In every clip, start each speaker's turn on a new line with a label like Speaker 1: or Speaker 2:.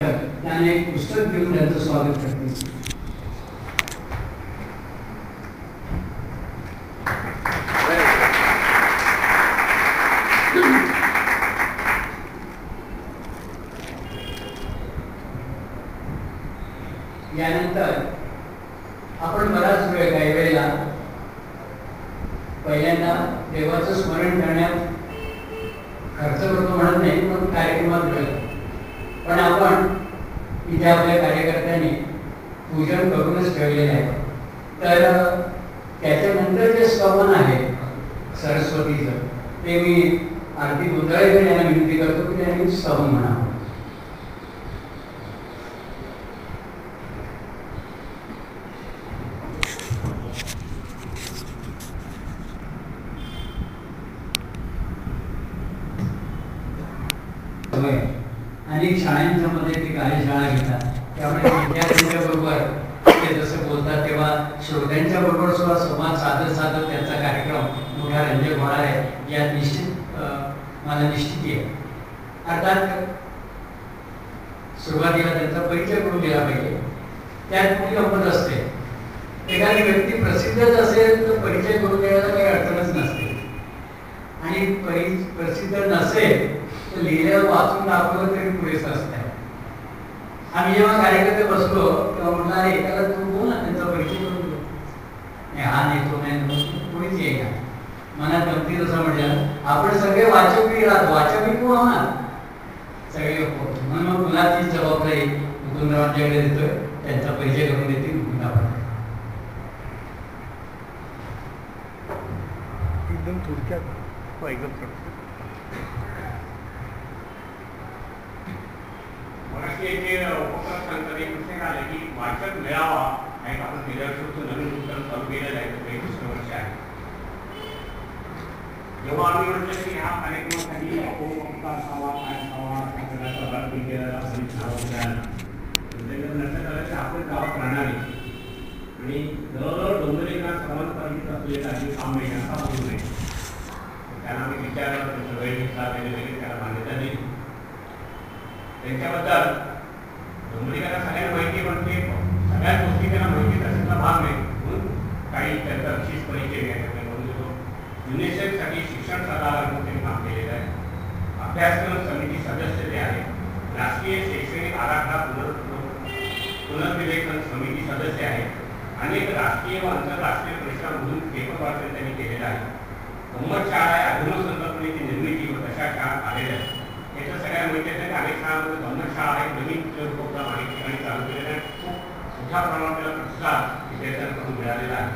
Speaker 1: त्याने एक पुस्तक घेऊन त्यांचं स्वागत करते. यानंतर आपण बराच वेळ काही वेळेला पहिल्यांदा देवाचं स्मरण करण्यात खर्च करतो म्हणत नाही, पण कार्यक्रमात वेळ. पण आपण इथे आपल्या कार्यकर्त्यांनी पूजन करूनच ठेवलेलं आहे. तर त्याच्यानंतर जे स्तवन आहे सरस्वतीचं, ते मी आरती गोंधळेकर यांना विनंती करतो की त्यांनी स्तवन म्हणावं. अनेक शाळांच्या मध्ये ते कार्यशाळा घेतात, त्यामुळे विद्यार्थ्यांच्या बरोबर ते जसं बोलतात तेव्हा श्रोत्यांच्या बरोबर सुद्धा संवाद साधत साधत त्यांचा कार्यक्रम मोठा रंजक होणार आहे यात निश्चित मला निश्चिती आहे. अर्थात सुरुवातीला त्यांचा परिचय करून दिला पाहिजे. त्यात मोठी गंमत असते. एखादी व्यक्ती प्रसिद्धच असेल तर परिचय करून द्यायला काही अडचणच नसते, आणि प्रसिद्ध नसेल तर लिहिल्यावर वाचून दाखवलं तरी पुरेसं असतं. आम्ही जेव्हा कार्यकर्ते बसलो तेव्हा म्हणणार एकाला तू बोल ना, त्यांचा परिचय करून दे. हा नाही तो नाही, कोणीच येईना. मनात गमती जसं म्हटलं आपण सगळे वाचकही राहतो, वाचकही कोण होणार सगळे होतो. म्हणून मग तुला ती जबाबदारी मुकुंदरावांच्याकडे देतोय, त्यांचा परिचय करून देतील मुकुंदाबाई.
Speaker 2: एकदम थोडक्यात एकदम
Speaker 3: उपक्रम सांगतात. एक पुस्तक आलं की वाचक मेळावा एक आपण निदर्शनचं नवीन उपक्रम चालू केलेलं आहे. ते 21 वर्ष आहे. जेव्हा आम्ही म्हटलं की ह्या कार्यक्रमासाठी असावा काय असावा लक्षात आलं की आपण गावात राहणार आहे आणि जवळजवळ डोंगरेला सर्वांत परिचित असलेला आधी 6 महिन्याचा होऊ नये. त्यांना आम्ही विचारलं, त्यांचा वेळ घेतला, त्याला मान्यता दिली. त्यांच्याबद्दल डोंगरीकरांना सगळ्यांना माहिती, पण ते सगळ्याच गोष्टी त्यांना माहिती त्याचा भाग नाही, म्हणून काही त्यांचा विशेष परिचय घ्यायचा म्हणून देतो. युनिसेफसाठी शिक्षण सल्लागार म्हणून त्यांनी काम केलेलं आहे. अभ्यासक्रम समिती सदस्य ते आहे. राष्ट्रीय शैक्षणिक आराखडा पुनर्विवेचन समिती सदस्य आहे. अनेक राष्ट्रीय व आंतरराष्ट्रीय परीक्षांमधून पेपर वाचन त्यांनी केलेलं आहे. गंमत शाळा आहे, अभिनव संकल्पनेची निर्मिती व तशा शाळा आलेल्या आहेत. याच्या सगळ्या माहिती आहे. अनेक शाळांमध्ये गंमत शाळा आहे, नवीन उपक्रम अनेक ठिकाणी चालू केलेला आहे. खूप मोठ्या प्रमाणात प्रतिसाद विद्यार्थ्यांकडून मिळालेला आहे.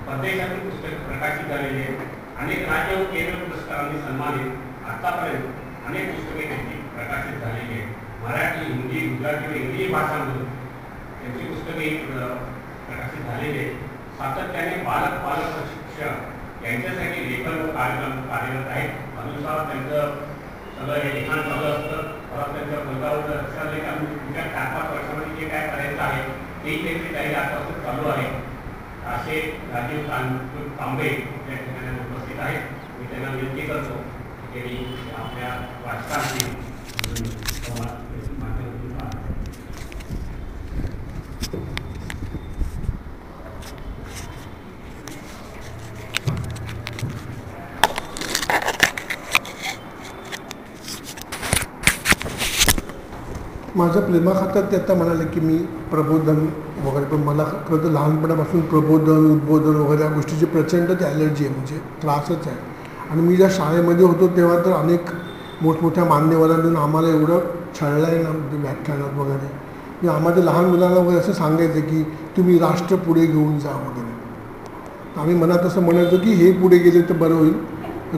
Speaker 3: परदेशातील पुस्तक प्रकाशित झालेली आहेत. अनेक राज्य व केंद्र पुरस्कारांनी सन्मानित आतापर्यंत अनेक पुस्तके त्यांची प्रकाशित झालेली आहेत. मराठी, हिंदी, गुजराती व इंग्रजी भाषांमधून त्यांची पुस्तके प्रकाशित झालेली आहेत. सातत्याने बालक प्रशिक्षक यांच्यासाठी लेखन व कार्यक्रम कार्यरत आहेत. अनुसार त्यांचं सगळं हे लिखाण चालू असतं. परत त्यांच्या मुद्दावर लक्षात की आम्ही पुढच्या 4-5 वर्षामध्ये जे काय करायचं आहे तेही त्यांची तयारी आतापासून चालू आहे. असे राजीव तांबे या ठिकाणी उपस्थित आहेत. मी त्यांना विनंती करतो की त्यांनी आपल्या वाचकांची
Speaker 2: माझ्या प्रेमाखात्यात ते आता म्हणाले की मी प्रबोधन वगैरे, पण मला खरं तर लहानपणापासून प्रबोधन उद्बोधन वगैरे या गोष्टीची प्रचंड ती ॲलर्जी आहे, म्हणजे त्रासच आहे. आणि मी ज्या शाळेमध्ये होतो तेव्हा तर अनेक मोठमोठ्या मान्यवरांनी आम्हाला एवढं छळलं आहे ना व्याख्यानात वगैरे. मी आम्हाला लहान मुलांना वगैरे असं सांगायचं की तुम्ही राष्ट्र पुढे घेऊन जा वगैरे. आम्ही मनात असं म्हणायचो की हे पुढे गेले तर बरं होईल,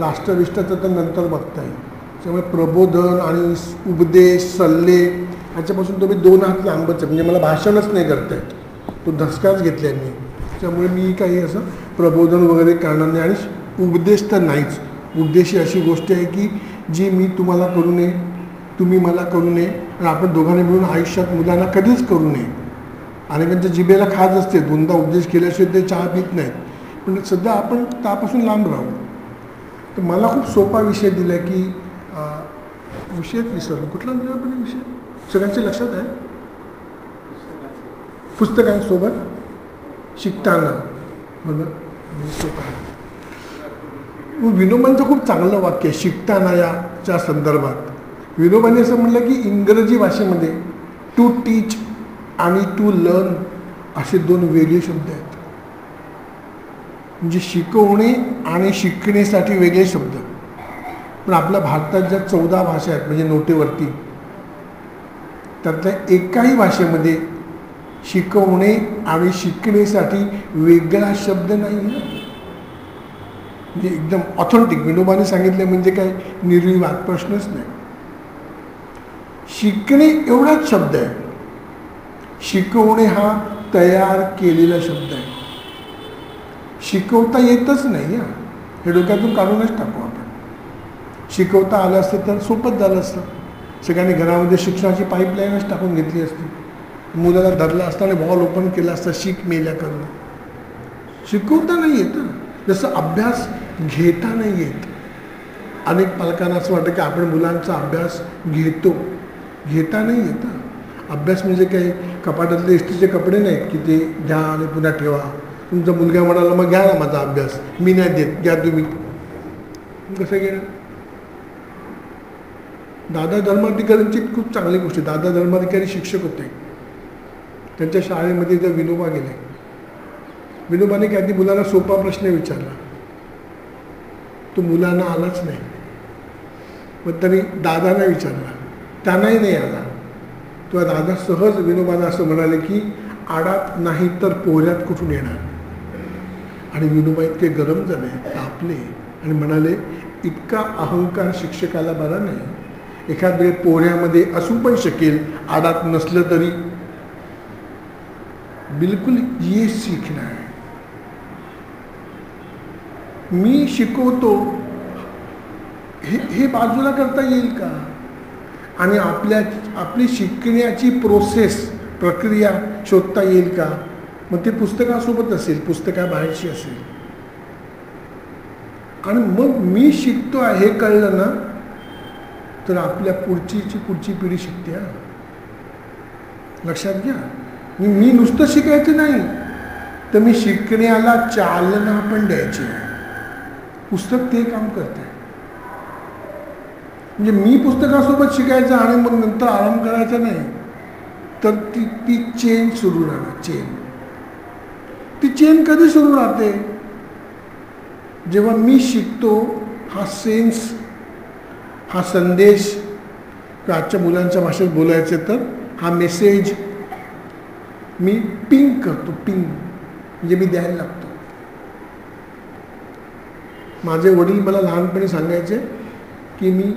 Speaker 2: राष्ट्रविष्टाचं तर नंतर बघता येईल. त्यामुळे प्रबोधन आणि उपदेश सल्ले ह्याच्यापासून तुम्ही 2 हात लांबच आहे. म्हणजे मला भाषणच नाही करता येत, तो धसकाच घेतला आहे मी. त्यामुळे मी काही असं प्रबोधन वगैरे करणार नाही. आणि उपदेश तर नाहीच. उपदेश ही अशी गोष्ट आहे की जी मी तुम्हाला करू नये, तुम्ही मला करू नये, आणि आपण दोघांनी मिळून आयुष्यात मुलांना कधीच करू नये. अनेकांच्या जिभेला खाज असते, 2दा उपदेश केल्याशिवाय ते चहा पित नाहीत. पण सध्या आपण त्यापासून लांब राहू. तर मला खूप सोपा विषय दिला की विषयच विसरलो, कुठला दिला पण विषय सगळ्यांच्या लक्षात आहे? पुस्तकांसोबत शिकताना विनोबांचं खूप चांगलं वाक्य आहे शिकताना याच्या संदर्भात. विनोबांनी असं म्हटलं की इंग्रजी भाषेमध्ये टू टीच आणि टू लर्न असे 2 वेगळे शब्द आहेत. म्हणजे शिकवणे आणि शिकण्यासाठी वेगळे शब्द. पण आपल्या भारतात ज्या 14 भाषा आहेत म्हणजे नोटेवरती, त्यातल्या एकाही भाषेमध्ये शिकवणे आणि शिकण्यासाठी वेगळा शब्द नाही ना. म्हणजे एकदम ऑथेंटिक विनोबाने सांगितले म्हणजे काय निर्विवाद प्रश्नच नाही. शिकणे एवढाच शब्द आहे. शिकवणे हा तयार केलेला शब्द आहे. शिकवता येतच नाही हा. हे डोक्यातून काढूनच टाकू आपण. शिकवता आलं असतं तर सोपंच झालं असतं. सगळ्यांनी घरामध्ये शिक्षणाची पाईपलाईनच टाकून घेतली असती. मुलाला धरला असता आणि बॉल ओपन केला असता शिक मेल्या करून. शिकवता नाही येत. जसं अभ्यास घेता नाही येत. अनेक पालकांना असं वाटतं की आपण मुलांचा अभ्यास घेता नाही येत. अभ्यास म्हणजे काही कपाटातले इस्त्रीचे कपडे नाहीत की ते घ्या आणि पुन्हा ठेवा. तुमचा मुलगा म्हणाला मग घ्या ना माझा अभ्यास, मी नाही देत, घ्या तुम्ही. कसं घेणार? दादा धर्माधिकाऱ्यांची खूप चांगली गोष्ट. दादा धर्माधिकारी शिक्षक होते. त्यांच्या शाळेमध्ये जर विनोबा गेले. विनोबाने कधी मुलाला सोपा प्रश्न विचारला, तो मुलांना आलाच नाही. मग त्यांनी दादांना विचारला, त्यांनाही नाही आला. तेव्हा दादा सहज विनोबाला असं म्हणाले की आडात नाही तर पोहऱ्यात कुठून येणार. आणि विनोबा इतके गरम झाले, तापले आणि म्हणाले इतका अहंकार शिक्षकाला बरा नाही. एखाद वेळ पोहऱ्यामध्ये असू पण शकेल, आडात नसलं तरी. बिलकुल ये सीखना है. मी शिकवतो हे बाजूला करता येईल का? आणि आपली शिकण्याची प्रक्रिया शोधता येईल का? मग ते पुस्तकासोबत असेल, पुस्तकाबाहेरची असेल. आणि मग मी शिकतो आहे हे कळलं ना तर आपल्या पुढची पिढी शिकते. लक्षात घ्या. मी नुसतं शिकायचं नाही तर मी शिकण्याला चालना पण द्यायची. पुस्तक ते काम करते. म्हणजे मी पुस्तकासोबत शिकायचं आणि मग नंतर आराम करायचा नाही तर ती चेन सुरू राहणार. ती चेन कधी सुरू राहते? जेव्हा मी शिकतो. हा सेन्स, हा संदेश, आजच्या मुलांच्या भाषेत बोलायचं तर हा मेसेज मी पिंग करतो. पिंग म्हणजे मी द्यायला लागतो. माझे वडील मला लहानपणी सांगायचे की मी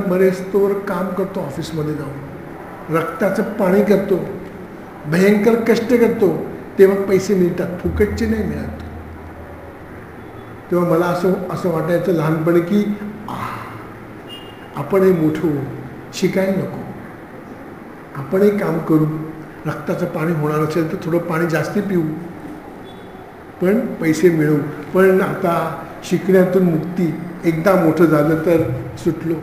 Speaker 2: मरेस्तोवर काम करतो, ऑफिसमध्ये जाऊन रक्ताचं पाणी करतो, भयंकर कष्ट करतो, तेव्हा पैसे मिळतात, फुकटचे नाही मिळत. तेव्हा मला असं वाटायचं लहानपणी की आपणही मोठं होऊ, शिकायला नको, आपणही काम करू, रक्ताचं पाणी होणार असेल तर थोडं पाणी जास्ती पिऊ, पण पैसे मिळवू. पण आता शिकण्यातून मुक्ती, एकदा मोठं झालं तर सुटलो.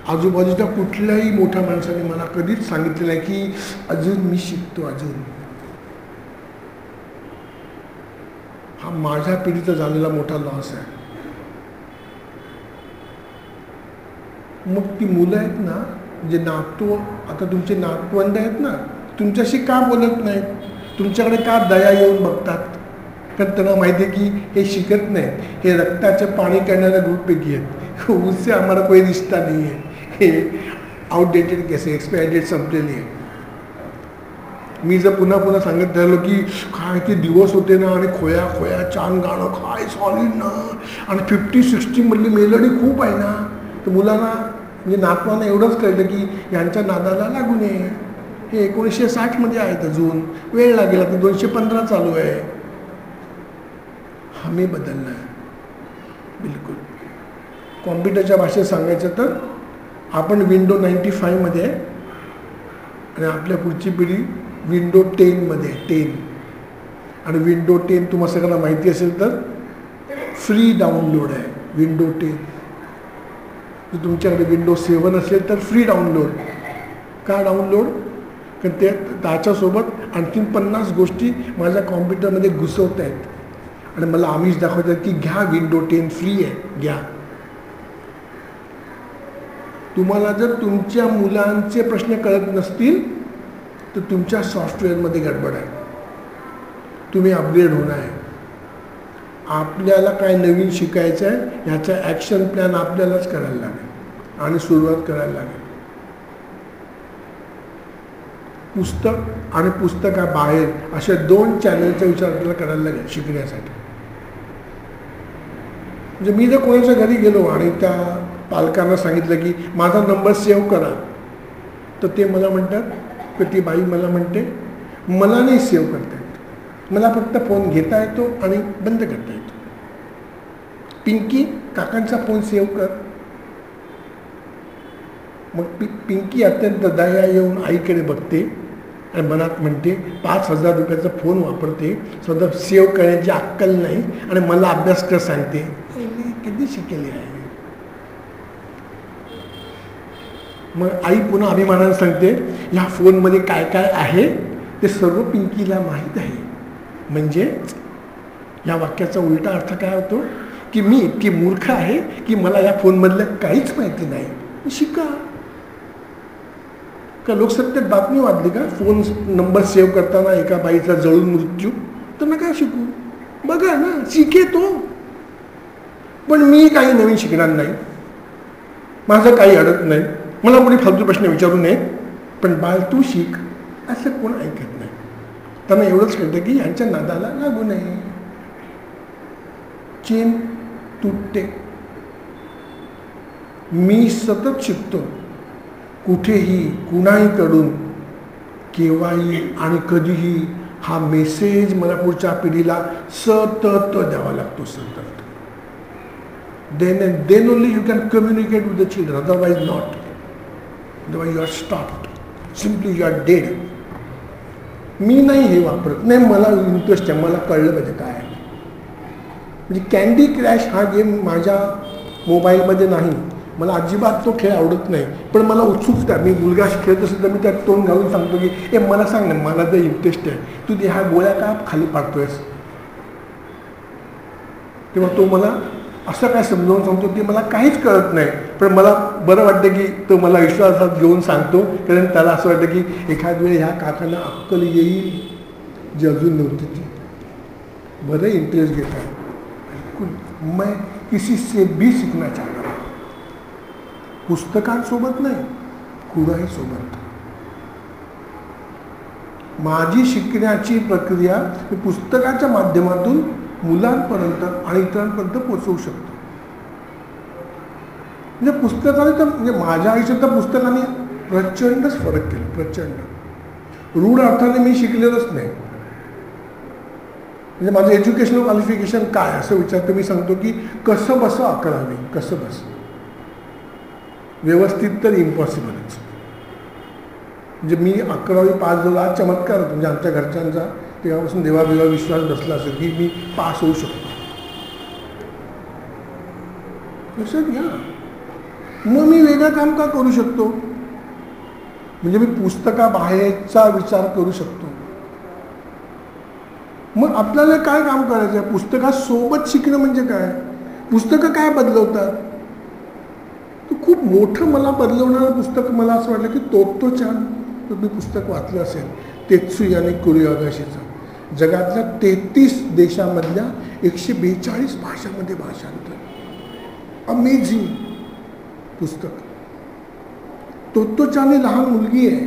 Speaker 2: आजूबाजूच्या कुठल्याही मोठ्या माणसाने मला कधीच सांगितलं नाही की अजून मी शिकतो. अजून हा माझ्या पिढीचा झालेला मोठा लॉस आहे. मग ती मुलं आहेत ना, जे आता तुमचे नातवंड आहेत ना, तुमच्याशी का बोलत नाहीत? तुमच्याकडे का दया येऊन बघतात? कारण त्यांना माहिती आहे की हे शिकत नाहीत, हे रक्ताचे पाणी करणाऱ्या ग्रुपपैकी आहेत. उससे आम्हाला कोई रिश्ता नाही आहे. हे आउटडेटेड केस आहे, एक्सपायर डेट संपलेली आहे. मी जर पुन्हा पुन्हा सांगत राहिलो की काय ते दिवस होते ना आणि खोया छान गाणं काय सॉलिड ना आणि 50-60 मधली मेलडी खूप आहे ना, तर मुलांना म्हणजे नातवांना एवढंच कळलं की यांच्या नादाला लागू नये. हे 1960 आहेत, अजून वेळ लागेल, आता 215 चालू आहे. हा मी बदलला आहे बिलकुल. कॉम्प्युटरच्या भाषेत सांगायचं तर आपण विंडो 95 आहे आणि आपल्या पुढची पिढी विंडो 10 10. आणि विंडो 10 तुम्हाला सगळ्यांना माहिती असेल तर फ्री डाउनलोड आहे विंडो 10. जर तुमच्याकडे विंडो 7 असेल तर फ्री डाउनलोड. का डाउनलोड? कारण त्याच्यासोबत आणखीन 50 गोष्टी माझ्या कॉम्प्युटरमध्ये घुसवत आहेत आणि मला आमिष दाखवतात की घ्या, विंडो 10 फ्री आहे, घ्या. तुम्हाला जर तुमच्या मुलांचे प्रश्न कळत नसतील तर तुमच्या सॉफ्टवेअरमध्ये गडबड आहे. तुम्ही अपग्रेड होणार आहे. आपल्याला काय नवीन शिकायचं आहे ह्याचा ॲक्शन प्लॅन आपल्यालाच करायला लागेल आणि सुरुवात करायला लागेल. पुस्तक आणि पुस्तकाबाहेर अशा 2 चॅनलचा विचार आपल्याला करायला लागेल शिकण्यासाठी. म्हणजे मी जर कोणाच्या घरी गेलो आणि त्या पालकांना सांगितलं की माझा नंबर सेव्ह करा, तर ते मला म्हणतात की ती बाई मला म्हणते मला नाही सेव्ह करता येत, मला फक्त फोन घेता येतो आणि बंद करता येतो. पिंकी, काकांचा फोन सेव्ह कर. मग पिंकी अत्यंत दया येऊन आईकडे बघते आणि मनात म्हणते 5,000 रुपयाचा फोन वापरते, स्वतः सेव्ह करण्याची अक्कल नाही आणि मला अभ्यास कर सांगते. कधी शिकेली आहे? मग आई पुन्हा अभिमानाने सांगते ह्या फोनमध्ये काय काय आहे ते सर्व पिंकीला माहीत आहे. म्हणजे या वाक्याचा उलटा अर्थ काय होतो की मी इतकी मूर्ख आहे की मला या फोनमधलं काहीच माहिती नाही. शिका. का लोकसत्तेत बातमी वाचली का फोन नंबर सेव्ह करताना एका बाईचा जळून मृत्यू? तर नका शिकू, बघा ना, शिके तो. पण मी काही नवीन शिकणार नाही, माझं काही अडत नाही, मला कोणी फालतू प्रश्न विचारू नये, पण बाळ तू शिक असं कोण ऐकत नाही. त्यांना एवढंच कळतं की यांच्या नादाला लागू नये. चेन तुटते. मी सतत शिकतो, कुठेही कुणाहीकडून केव्हाही आणि कधीही हा मेसेज मला पुढच्या पिढीला सतत द्यावा लागतो. सतत. then only you can communicate with the children, otherwise not. Otherwise you are stopped, simply you are dead. मी नाही हे वापरत, नाही मला इंटरेस्ट आहे, मला कळलं पाहिजे काय आहे. म्हणजे कॅन्डी क्रॅश हा गेम माझ्या मोबाईलमध्ये नाही, मला अजिबात तो खेळ आवडत नाही, पण मला उत्सुकता. मी मुलगा खेळत असेल तर मी त्यात तोंड घालून सांगतो की मला सांग ना, मला तर इंटरेस्ट आहे, तू ते ह्या गोळ्या का खाली पाडतोयस? तेव्हा तो मला असं काय समजावून सांगतो की मला काहीच कळत नाही, पण मला बरं वाटतं की तो मला विश्वासात घेऊन सांगतो, कारण त्याला असं वाटतं की एखाद वेळी ह्या काकांना अक्कल येईल जी अजून नव्हती ती. बरं इंटरेस्ट घेत आहे. मैं किसी से भी सीखना चाहता हूँ, पुस्तकांसोबत नाही, कुणाही सोबत. माझी शिकण्याची प्रक्रिया मी पुस्तकाच्या माध्यमातून मुलांपर्यंत आणि इतरांपर्यंत पोचवू शकतो. म्हणजे पुस्तकाने तर म्हणजे माझ्या आयुष्यात तर पुस्तकाने प्रचंडच फरक केला, प्रचंड. रूढ अर्थाने मी शिकलेलोच नाही. म्हणजे माझं एज्युकेशनल क्वालिफिकेशन काय असं विचारतो, मी सांगतो की कसं बसं 11वी, कसं बसं. व्यवस्थित तर इम्पॉसिबलच. म्हणजे मी 11वी पास झालो, आज चमत्कार होतो. म्हणजे आमच्या घरच्यांचा तेव्हापासून देवाबिवा विश्वास बसला असेल की मी पास होऊ शकतो. लक्षात घ्या. मग मी वेगळं काम का करू शकतो? म्हणजे मी पुस्तकाबाहेरचा विचार करू शकतो. मग आपल्याला काय काम करायचं आहे? पुस्तकासोबत शिकणं म्हणजे काय? पुस्तकं काय बदलवतात? खूप मोठं मला बदलवणारं पुस्तक मला असं वाटलं की तोत्तो-चान तुम्ही पुस्तक वाचलं असेल, तेत्सुयाने कुरियागाशीचं. जगातल्या 33 देशामधल्या 142 भाषांमध्ये भाषांतर. अमेझिंग पुस्तक. तोत्तो-चान ही लहान मुलगी आहे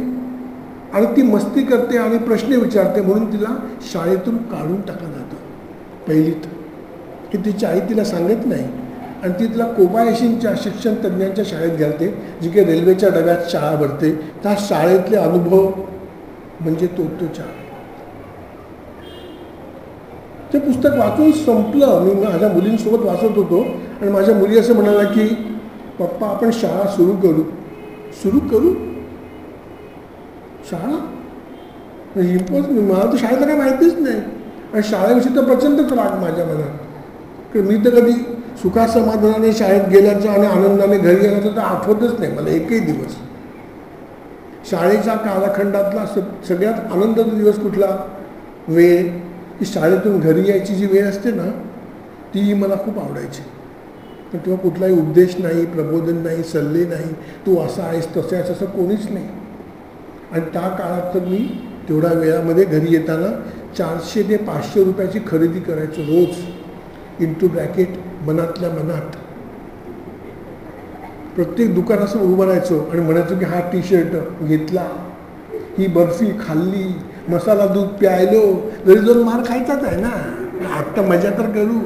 Speaker 2: आणि ती मस्ती करते आणि प्रश्न विचारते, म्हणून तिला शाळेतून काढून टाकलं जातं पहिलीत. की तिची आई तिला सांगत नाही आणि ती तिला कोबायाशींच्या शिक्षण तज्ज्ञांच्या शाळेत घालते, जी काही रेल्वेच्या डब्यात शाळा भरते. त्या शाळेतले अनुभव म्हणजे तोत्तो-चान. ते पुस्तक वाचून संपलं. मी माझ्या मुलींसोबत वाचत होतो आणि माझ्या मुली असं म्हणाल्या की पप्पा आपण शाळा सुरू करू शाळा? मला तर शाळेला काही माहितीच नाही आणि शाळेविषयी तर प्रचंडच राग माझ्या मनात. कारण मी तर कधी सुखासमाधानाने शाळेत गेल्याचं आणि आनंदाने घरी येण्याचं तर आठवतच नाही मला एकही दिवस. शाळेच्या कालखंडातला सगळ्यात आनंदाचा दिवस कुठला? वेळ, की शाळेतून घरी यायची जी वेळ असते ना, ती मला खूप आवडायची. पण तेव्हा कुठलाही उपदेश नाही, प्रबोधन नाही, सल्ले नाही, तू असा आहेस तसं आहेस असं कोणीच नाही. आणि त्या काळात तर मी तेवढ्या वेळामध्ये घरी येताना 400 ते 500 रुपयाची खरेदी करायचो रोज, इंटू ब्रॅकेट मनातल्या मनात. प्रत्येक दुकानासमोर उभं राहायचो आणि म्हणायचो की हा टी शर्ट घेतला, ही बर्फी खाल्ली, मसाला दूध प्यायलो. घरी जाऊन मार खायचाच आहे ना, आत्ता मजा तर करू.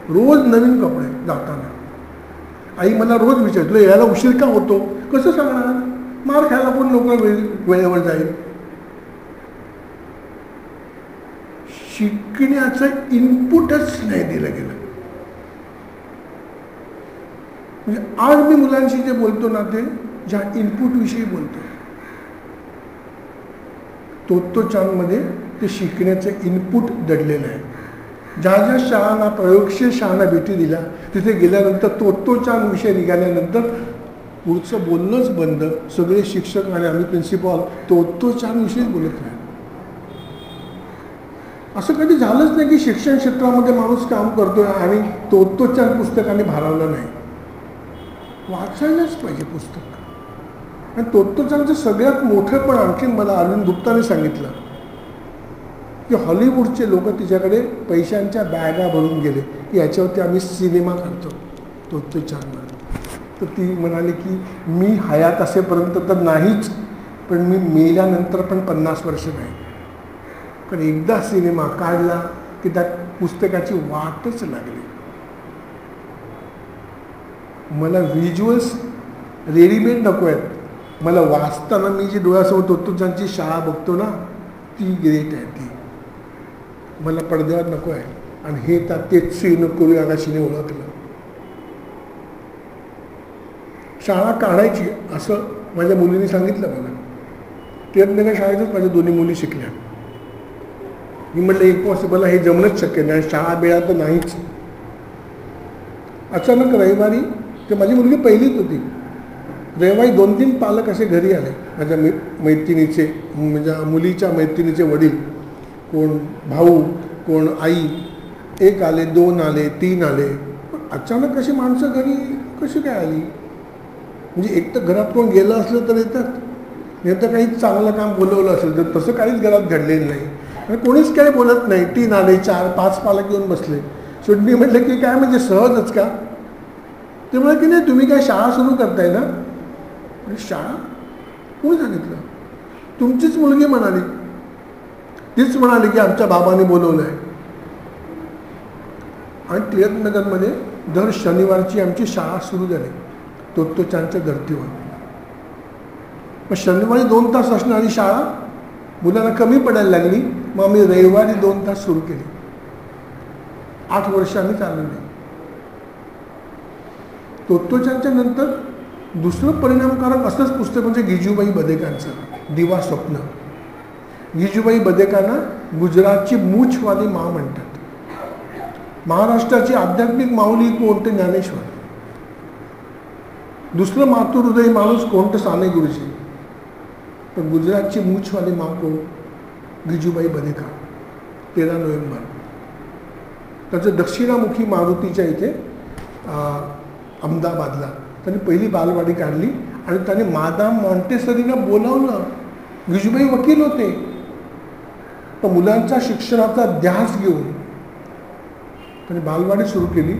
Speaker 2: रोज नवीन कपडे जाताना. आई मला रोज विचारतो याला उशीर का होतो? कसं सांगणार, मार खायला कोण लवकर वेळेवर जाईल. शिकण्याचं इनपुटच नाही दिलं गेलं. म्हणजे आज मी मुलांशी जे बोलतो ना, ते ज्या इनपुटविषयी बोलतो, तोत्तोचानमध्ये ते शिकण्याचं इनपुट दडलेलं आहे. ज्या ज्या शाळांना, प्रयोगशील शाळांना भेटी दिल्या, तिथे गेल्यानंतर तोत्तोचान विषय निघाल्यानंतर पुढचं बोलणंच बंद. सगळे शिक्षक आणि आम्ही प्रिन्सिपॉल तोत्तोचान विषयीच बोलत नाही. असं कधी झालंच नाही की शिक्षण क्षेत्रामध्ये माणूस काम करतोय आणि तोत्तोचान पुस्तकाने भारावलं नाही. वाचायलाच पाहिजे पुस्तक. आणि तोत्तोचानचं सगळ्यात मोठं पण आणखी मला अरविंद गुप्ताने सांगितलं की हॉलिवूडचे लोक तिच्याकडे पैशांच्या बॅगा भरून गेले की याच्यावरती आम्ही सिनेमा काढतो तोत्तोचानवर. तर ती म्हणाली की मी हयात असेपर्यंत तर नाहीच, पण मी मेल्यानंतर पण 50 वर्ष नाही. पण एकदा सिनेमा काढला की त्या पुस्तकाची वाटच लागली. मला व्हिज्युअल्स रेडीमेड नको आहेत, मला वाचताना मी जी डोळ्यासमोर तोत्तोचानची शाळा बघतो ना, ती ग्रेट आहे. ती मला पडद्यावर नको आहे. आणि हे त्या तेच सीन करू आकाशीने ओळखलं. शाळा काढायची असं माझ्या मुलीने सांगितलं मला. टिळकनगर शाळेतच माझ्या दोन्ही मुली शिकल्या. मी म्हटलं इम्पॉसिबल, हे जमणंच शक्य नाही, शाळा बेळा तर नाहीच. अचानक रविवारी, ते माझी मुलगी पहिलीच होती, रविवारी 2-3 पालक असे घरी आले. माझ्या मैत्रिणीचे, म्हणजे मुलीच्या मैत्रिणीचे वडील, कोण भाऊ, कोण आई. 1 आले, 2 आले, 3 आले. पण अचानक अशी माणसं घरी कशी काय आली? म्हणजे एक तर घरात कोण गेलं असलं तर येतात, नाही तर काही चांगलं काम बोलवलं असेल तर. तसं काहीच घरात घडलेलं नाही आणि कोणीच काही बोलत नाही. 3 आले, 4-5 पालक येऊन बसले. शेवटी मी म्हटलं की काय म्हणजे सहजच का? ते म्हणाले की नाही, तुम्ही काय शाळा सुरू करताय ना? शाळा कोणी सांगितलं? तुमचीच मुलगी म्हणाली. तीच म्हणाली की आमच्या बाबांनी बोलवलं आहे. आणि टिळकनगरमध्ये दर शनिवारची आमची शाळा सुरू झाली तोत्तोचानच्या धर्तीवर. मग शनिवारी 2 तास असणारी शाळा मुलांना कमी पडायला लागली. मग आम्ही रविवारी 2 तास सुरू केली. 8 वर्ष आम्ही चालवली. तोत्तोचानच्या नंतर दुसरं परिणामकारक असंच पुस्तक म्हणजे गिजूबाई बधेकांचं दिवा स्वप्न. गिजूबाई बधेकांना गुजरातची मूछवाली माँ म्हणतात. महाराष्ट्राची आध्यात्मिक माऊली कोण? ते ज्ञानेश्वर. दुसरं मातृहृदय माणूस कोण? तर साने गुरुजी. पण गुजरातची मूछवाली माँ कोण? गिजूबाई बधेका. 13 नोव्हेंबर. त्याचं दक्षिणामुखी मारुतीच्या इथे अहमदाबादला त्यांनी पहिली बालवाडी काढली आणि त्याने मादाम मॉन्टेसरीला बोलावलं. गिजूबाई वकील होते, पण मुलांच्या शिक्षणाचा ध्यास घेऊन त्यांनी बालवाडी सुरू केली.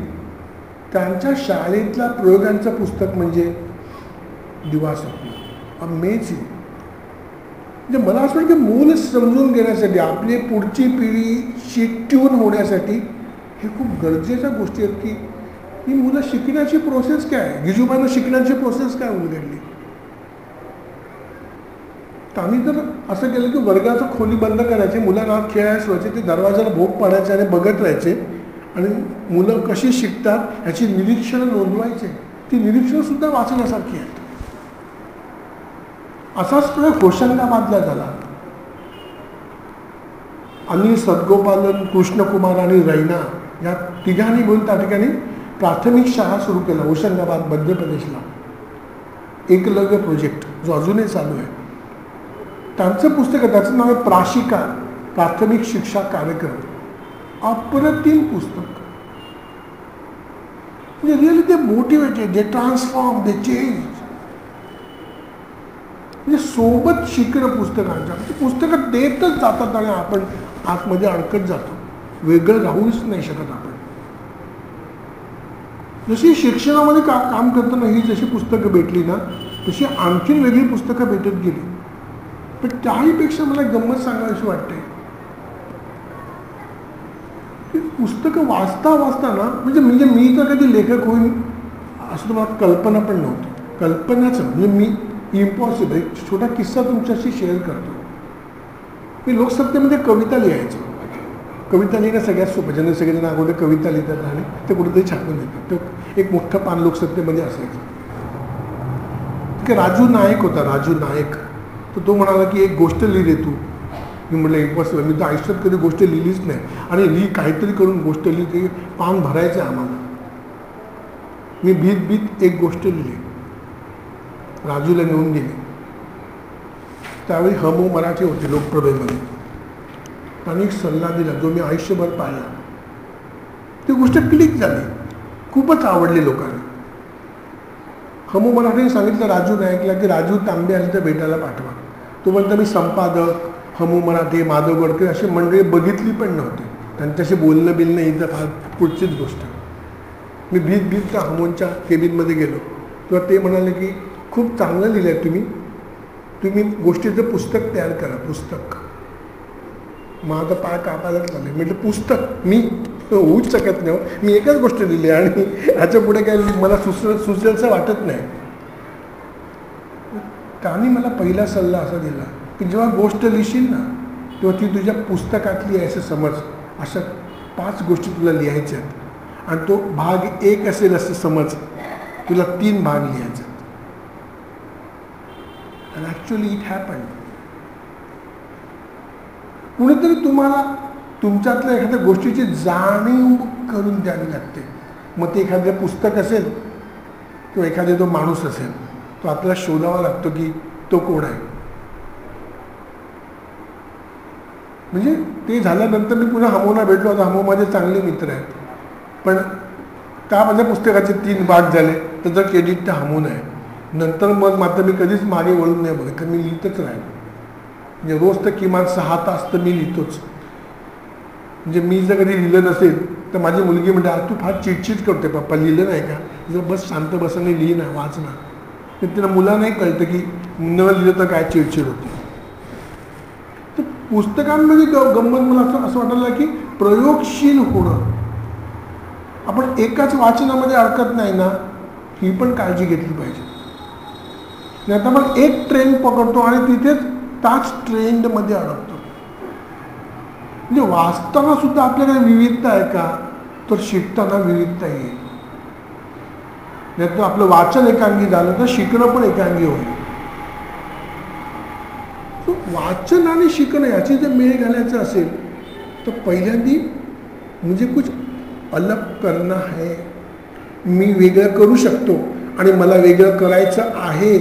Speaker 2: त्यांच्या शाळेतल्या प्रयोगांचं पुस्तक म्हणजे दिवा स्वप्न. अमेझिंग. म्हणजे मला असं वाटतं की मूल समजून घेण्यासाठी, आपली पुढची पिढीशी ट्यून होण्यासाठी हे खूप गरजेच्या गोष्टी आहेत की ही मुलं शिकण्याची प्रोसेस काय आहे. गिजूबाईंना शिकण्याची प्रोसेस काय उलगडली. तर आम्ही जर असं केलं की वर्गाचं खोली बंद करायचे, मुलांना खेळायला व्हायचे, ते दरवाजाला भोग पाडायचे आणि बघत राहायचे आणि मुलं कशी शिकतात ह्याची निरीक्षणं नोंदवायचे. ती निरीक्षणसुद्धा वाचण्यासारखी आहेत. असाच प्रयोग होशंगाबादला झाला. अनिल सदगोपालन, कृष्णकुमार आणि रैना या तिघांनी मिळून त्या ठिकाणी प्राथमिक शाळा सुरू केला होशंगाबाद मध्य प्रदेशला. एकलव्य प्रोजेक्ट जो अजूनही चालू आहे. त्यांचं पुस्तक आहे, त्याचं नाव आहे प्राशिका, प्राथमिक शिक्षा कार्यक्रम. अप्रतिम पुस्तक. म्हणजे रिअली ते मोटिवेटेड, दे ट्रान्सफॉर्म, दे चेंज. म्हणजे सोबत शिकणं पुस्तकांच्या, पुस्तकं देतच जातात आणि आपण आतमध्ये अडकत जातो, वेगळं राहूच नाही शकत आपण. जशी शिक्षणामध्ये काम करताना ही जशी पुस्तकं भेटली ना, तशी आणखीन वेगळी पुस्तकं भेटत गेली. पण त्याहीपेक्षा मला गंमत सांगावीशी वाटते की पुस्तकं वाचता ना, म्हणजे मी तर कधी लेखक होईन असं तर मला कल्पना पण नव्हती. कल्पनाचं म्हणजे मी इम्पॉसिबल. एक छोटा किस्सा तुमच्याशी शेअर करतो. मी लोकसत्तेमध्ये कविता लिहायचो. कविता लिहिणं सगळ्यात सोपं, ज्यांना सगळेजण अगोदर कविता लिहितात आणि ते कुठेतरी छापून देतात. तर एक मोठं पान लोकसत्तेमध्ये असायचं. राजू नायक होता, राजू नायक. तर तो म्हणाला की एक गोष्ट लिहि रे तू. मी म्हटलं इम्पॉसिबल, मी तर आयुष्यात कधी गोष्ट लिहिलीच नाही, आणि काहीतरी करून गोष्ट लिहि, ते पान भरायचं आहे आम्हाला. मी भीत एक गोष्ट लिहिली, राजूला नेऊन दिली. त्यावेळी हमो मराठी होती लोकप्रभेमध्ये. त्यांनी एक सल्ला दिला जो मी आयुष्यभर पाहिला. ती गोष्ट क्लिक झाली, खूपच आवडली लोकांना. हमो मराठीने सांगितलं राजू नायकला की राजू तांबे आले तर भेटायला पाठवा. तोपर्यंत मी संपादक, हमो मराठी, माधव गोडके अशी मंडळी बघितली पण नव्हती. त्यांच्याशी बोलणं बिलणं ही तर फार पुढचीच गोष्ट. मी भीत त्या हमोंच्या केबिनमध्ये गेलो तेव्हा ते म्हणाले की खूप चांगलं लिहिलं आहे तुम्ही गोष्टीचं पुस्तक तयार करा. पुस्तक. माझा पाय कापायला झाले. म्हटलं पुस्तक मी होऊच शकत नाही. मी एकच गोष्ट लिहिली आणि ह्याच्या पुढे काय मला सुचेलचं वाटत नाही. त्यांनी मला पहिला सल्ला असा दिला की जेव्हा गोष्ट लिहिशील ना तेव्हा ती तुझ्या पुस्तकातली आहे असं समज. अशा 5 गोष्टी तुला लिहायच्या आहेत आणि तो भाग 1 असेल असं समज. तुला 3 भाग लिहायचे. And actually it happened. कुणीतरी तुम्हाला तुमच्यातल्या एखाद्या गोष्टीची जाणीव करून द्यावी लागते. मग ते एखादं पुस्तक असेल किंवा एखादा तो माणूस असेल, तो आपल्याला शोधावा लागतो की तो कोण आहे. म्हणजे ते झाल्यानंतर मी पुन्हा हमोला भेटलो. आता हमो माझे चांगले मित्र आहेत, पण त्या माझ्या पुस्तकाचे 3 भाग झाले त्याचं क्रेडिट त्या हमोन आहे. नंतर मग मात्र मी कधीच मागे वळून नाही बघितलं. मी लिहितच राहिलो. म्हणजे रोज तर किमान 6 तास तर मी लिहितोच. म्हणजे मी जर कधी लिहिलं नसेल तर माझी मुलगी म्हणते तू फार चिडचिड करते पप्पा, लिहिलं नाही का. जर बस शांत बसाने लिही ना, वाच ना. तर तिला मुलांनाही कळतं की न लिहिलं तर काय चिडचिड होते. तर पुस्तकांमध्ये गंमत मला असं वाटायला की प्रयोगशील होणं. आपण एकाच वाचनामध्ये अडकत नाही ना, ही पण काळजी घेतली पाहिजे. नाही तर मग एक ट्रेंड पकडतो आणि तिथेच त्याच ट्रेंडमध्ये अडकतो. म्हणजे वाचताना सुद्धा आपल्याकडे विविधता आहे का, तर शिकताना विविधता येईल. नाही तर आपलं वाचन एकांगी झालं तर शिकणं पण एकांगी होईल. वाचन आणि शिकणं याची जर मेळ घालायचं असेल तर पहिल्यांदी मुझे कुछ अलग करना है. मी वेगळं करू शकतो आणि मला वेगळं करायचं आहे.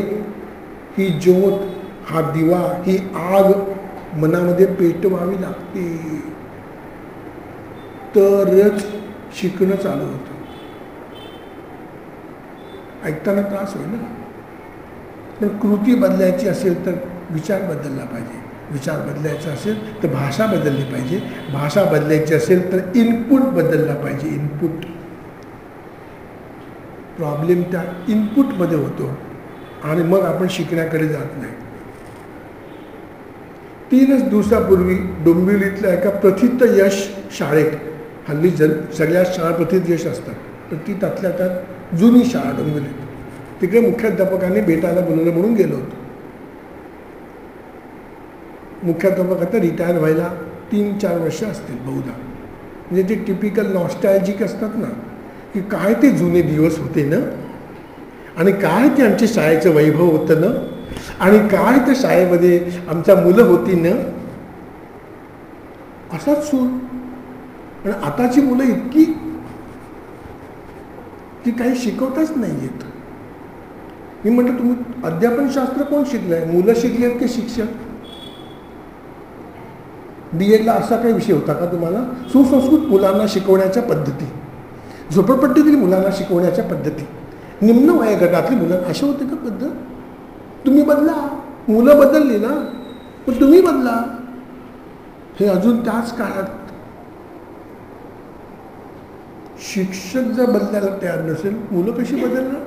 Speaker 2: ही ज्योत, हा दिवा, ही आग मनामध्ये पेटवावी लागते, तरच शिकणं चालू होतं. ऐकताना त्रास होईल ना. पण कृती बदलायची असेल तर विचार बदलला पाहिजे. विचार बदलायचा असेल तर भाषा बदलली पाहिजे. भाषा बदलायची असेल तर इनपुट बदलला पाहिजे. इनपुट. प्रॉब्लेम त्या इनपुटमध्ये होतो आणि मग आपण शिकण्याकडे जात नाही. 3 दिवसापूर्वी डोंबिवलीतल्या एका प्रथित यश शाळेत, हल्ली सगळ्या शाळा प्रथित यश असतात, तर ती त्यातल्या त्यात जुनी शाळा डोंबिवलीत, तिकडे मुख्याध्यापकांनी भेटायला बोलवलं म्हणून गेलो होतो. मुख्याध्यापक आता रिटायर व्हायला 3-4 वर्ष असतील बहुधा. म्हणजे ते टिपिकल नॉस्टॅल्जिक असतात ना, की काय ते जुने दिवस होते ना, आणि काय ते आमच्या शाळेचं वैभव होतं ना, आणि काय त्या शाळेमध्ये आमच्या मुलं होती ना, असाच सूर. पण आताची मुलं इतकी की काही शिकवताच नाही येत. मी म्हटलं तुम्ही अध्यापनशास्त्र कोण शिकलंय, मुलं शिकली आहेत की शिक्षक. DEDला असा काही विषय होता का तुम्हाला? सुसंस्कृत मुलांना शिकवण्याच्या पद्धती, झोपडपट्टीतील मुलांना शिकवण्याच्या पद्धती, निम्न वयोगटातली मुलं, अशा होते का पद्धत? तुम्ही बदला, मुलं बदलली ना, पण तुम्ही बदला. हे अजून त्याच काळात शिक्षक जर बदलायला तयार नसेल, मुलं कशी बदलणार?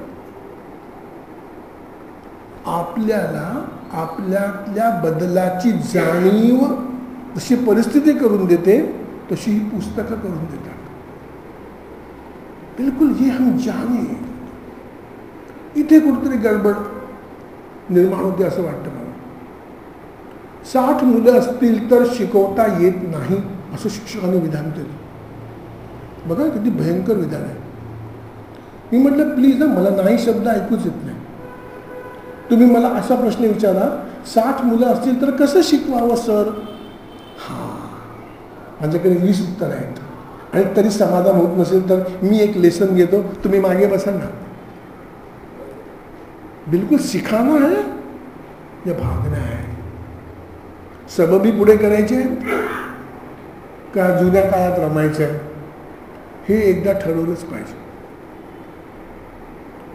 Speaker 2: आपल्याला आपल्यातल्या बदलाची जाणीव जशी परिस्थिती करून देते तशी ही पुस्तकं करून देतात. बिलकुल ये हम जाने. इथे कुठेतरी गडबड निर्माण होते असं वाटतं मला. 60 मुलं असतील तर शिकवता येत नाही असं शिक्षकांनी विधान केलं. बघा किती भयंकर विधान आहे. मी म्हटलं प्लीज ना, मला नाही शब्द ऐकूच येत नाही. तुम्ही मला असा प्रश्न विचारा, 60 मुलं असतील तर कसं शिकवावं सर? हां, माझ्याकडे 20 उत्तर आहेत आणि तरी समाधान होत नसेल तर मी एक लेसन घेतो, तुम्ही मागे बसा ना. बिलकुल सिखाना है या भागना है? सबबी पुढे करायचे का जुन्या काळात रमायचं आहे? हे एकदा ठरवलंच पाहिजे.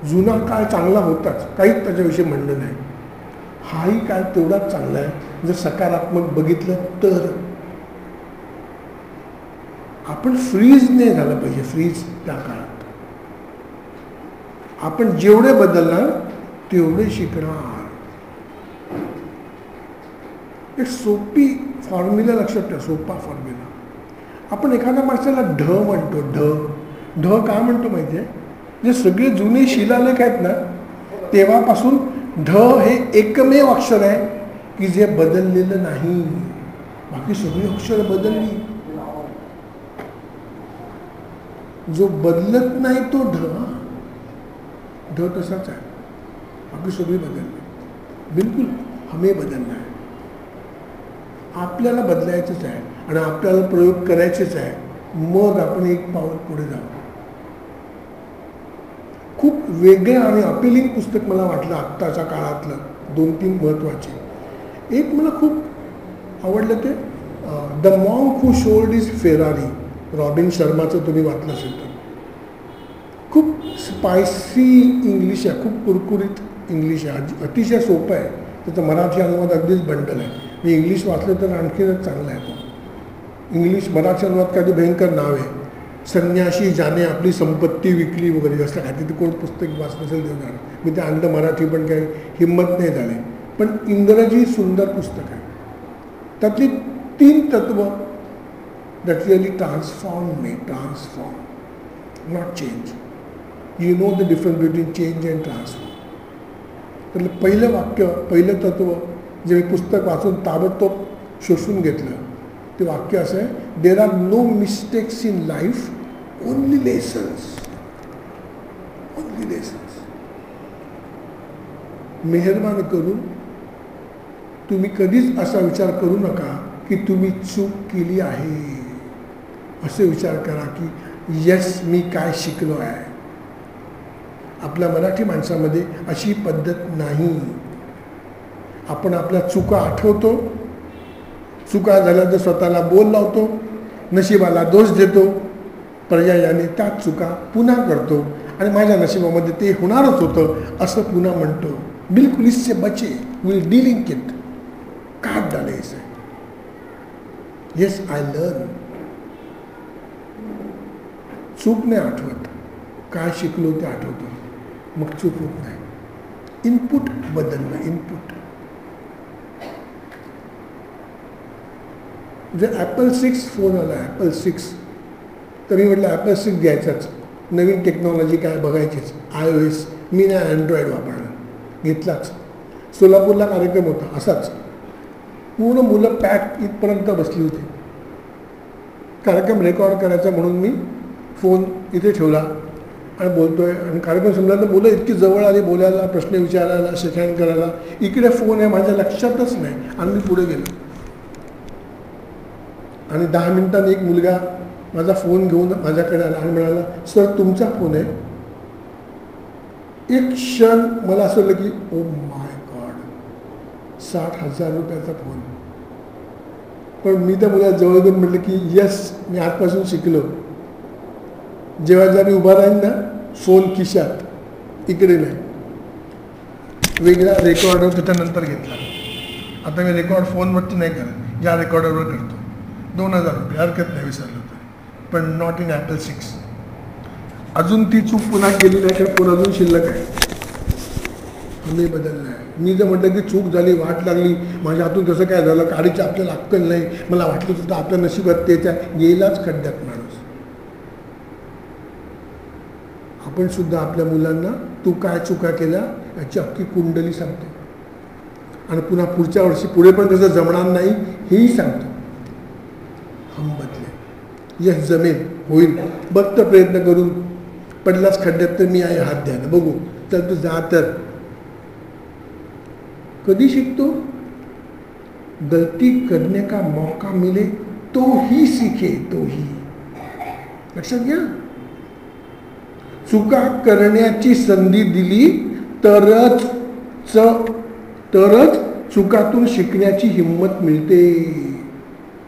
Speaker 2: जुना काळ चांगला होताच, काहीच त्याच्याविषयी म्हणणं नाही. हाही काळ तेवढाच चांगला आहे जर सकारात्मक बघितलं तर. आपण फ्रीज नाही झालं पाहिजे, फ्रीज त्या काळात. आपण जेवढे बदलणार तेवढे शिकणार. एक सोपी फॉर्म्युला लक्षात ठेवा, सोपा फॉर्म्युला. आपण एखाद्या माणसाला ढ म्हणतो, ढ का म्हणतो माहिती आहे? जे सगळे जुने शिलालेख आहेत ना, तेव्हापासून ढ हे एकमेव अक्षर आहे की जे बदललेलं नाही. बाकी सगळी अक्षर बदलली. जो बदलत नाही तो ढ तसाच आहे. बाकी सगळी बदलली. बिलकुल हमें बदलना आहे. आपल्याला बदलायचंच आहे आणि आपल्याला प्रयोग करायचेच आहे. मग आपण एक पाऊल पुढे जाऊ. खूप वेगळं आणि अपिलिंग पुस्तक मला वाटलं आत्ताच्या काळातलं. 2-3 महत्त्वाचे. एक मला खूप आवडलं ते the monk who sold his Ferrari, Robin शर्माचं तुम्ही वाचलं असेल तर. खूप स्पायसी इंग्लिश आहे, खूप कुरकुरीत इंग्लिश आहे, अतिशय सोपं आहे. त्याचं मराठी अनुवाद अगदीच बंडल आहे. मी इंग्लिश वाचलं तर आणखीनच चांगलं आहे. तो इंग्लिश मराठी अनुवाद काही भयंकर नाव आहे, संन्याशी ज्याने आपली संपत्ती विकली वगैरे असं काय. ते कोण पुस्तक वाचलं असेल देणार. मी ते आणलं मराठी पण काही हिंमत नाही झाली. पण इंग्रजी सुंदर पुस्तक आहे. त्यातली 3 तत्व that really transform me. Transform not change. You know the difference between change and transform. तर पहिलं वाक्य, पहिलं तत्व जे मी पुस्तक वाचून ताबडतोब शोषून घेतलं ते वाक्य असं आहे, there are no mistakes in life, only lessons. Only lessons. मेहरबान करून तुम्ही कधीच असा विचार करू नका की तुम्ही चूक केली आहे. असे विचार करा की यस मी काय शिकलो आहे. आपल्या मराठी माणसामध्ये अशी पद्धत नाही. आपण आपल्या चुका आठवतो, चुका झाल्या तर स्वतःला बोल लावतो, नशिबाला दोष देतो, पर्यायाने त्याच चुका पुन्हा करतो आणि माझ्या नशिबामध्ये ते होणारच होतं असं पुन्हा म्हणतो. बिलकुल इससे बचे, विल डीलिंग इट. काट डाले इसे. Yes I learn. चूक नाही आठवत, काय शिकलो ते आठवतो, मग चूक होत नाही. इनपुट बदलणं. इनपुट म्हणजे ॲपल 6 फोन आला, ॲपल 6. तर मी म्हटलं ॲपल 6 घ्यायचाच, नवीन टेक्नॉलॉजी काय बघायचीच. iOS. मी नाही अँड्रॉइड वापरणार. घेतलाच. सोलापूरला कार्यक्रम होता असाच. पूर्ण मुलं पॅक इथपर्यंत बसली होती. कार्यक्रम रेकॉर्ड करायचा म्हणून मी फोन इथे ठेवला आणि बोलतोय. आणि कार्यक्रम संपला तर मुलं इतकी जवळ आली बोलायला, प्रश्न विचारायला, शेखाण करायला. इकडे फोन आहे माझ्या लक्षातच नाही आणि मी पुढे गेलो. आणि 10 मिनिटांनी एक मुलगा माझा फोन घेऊन माझ्याकडे आला आणि म्हणाला, सर तुमचा फोन आहे. एक क्षण मला असं वाटलं की ओ माय गॉड, 60,000 रुपयाचा फोन. पण मी त्या मुलाला जवळ घेऊन म्हटलं की यस, मी आजपासून शिकलो. जेव्हा जेव्हा मी उभा राहीन ना, फोन खिशात, इकडे नाही. वेगळा रेकॉर्डर त्याच्यानंतर घेतला. आता मी रेकॉर्ड फोनवरती नाही करत, या रेकॉर्डरवर करतो. 2000 रुपये, हरकत नाही, विसरलो तर. पण नॉट इन ॲपल 6. अजून ती चूक पुन्हा केली नाही, कारण फोन अजून शिल्लक आहे. मी बदललं आहे. मी जर म्हटलं की चूक झाली, वाट लागली, माझ्या हातून कसं काय झालं, गाडीची आपल्याला अक्कल नाही, मला वाटलं सुद्धा आपल्या नशिबात तेच आहे, गेलाच खड्ड्यात माणूस. आपण सुद्धा आपल्या मुलांना तू काय चुका केल्या याची अख्खी कुंडली सांगतो, आणि पुन्हा पुढच्या वर्षी पुढे पण तसं जमणार नाही हेही सांगतो. हम बदले, यश जमेल, होईल, बघतं प्रयत्न करून. पडलाच खड्ड्यात तर मी आहे, हात द्यायला बघू, तर तू जा. तर कधी शिकतो? गलती करने का मौका मिले तो ही सीखे, तो ही. लक्षात घ्या, चुका करण्याची संधी दिली तरच चुकातून शिकण्याची हिंमत मिळते,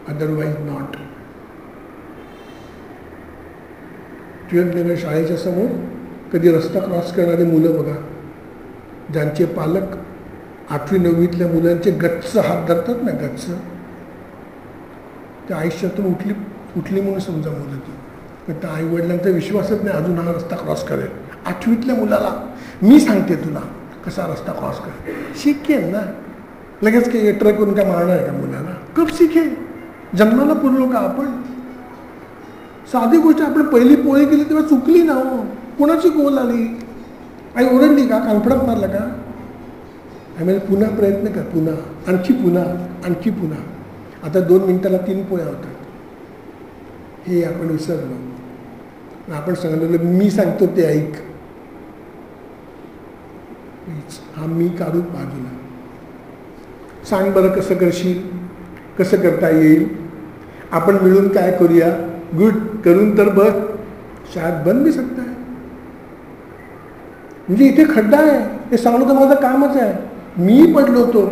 Speaker 2: अदरवाईज नॉट. टिळकनगर शाळेच्या समोर कधी रस्ता क्रॉस करणारी मुलं बघा, ज्यांचे पालक 8वी 9वीतल्या मुलांचे गच्च हात धरतात ना, गच्च, त्या आयुष्यातून उठली म्हणून समजा मुलं ती. पण त्या आईवडिलांचा विश्वासच नाही अजून हा रस्ता क्रॉस करेल. 8वीतल्या मुलाला मी सांगते तुला कसा रस्ता क्रॉस करेल, शिकेल ना लगेच. काही ट्रक करून काय मारणार आहे का मुलाला? कब शिकेल? जन्माला पुरलो का आपण? साधी गोष्ट, आपण पहिली पोळी केली तेव्हा चुकली ना हो, कोणाची गोल आली, आई ओरडली का, कानफडात मारला का? आम्ही पुन्हा प्रयत्न कर, पुन्हा, आणखी पुन्हा. आता 2 मिनिटाला 3 पोळ्या होतात, हे आपण विसरलो. आपण सांगितलं मी सांगतो ते ऐक, हा मी काढून बाजूला. सांग बरं कसं करशील, कसं करता येईल, आपण मिळून काय करूया, गुड, करून तर बघ, शायद बन भी सकता है. म्हणजे इथे खड्डा आहे हे सांगणं तर माझं कामच आहे. मी पडलो तो,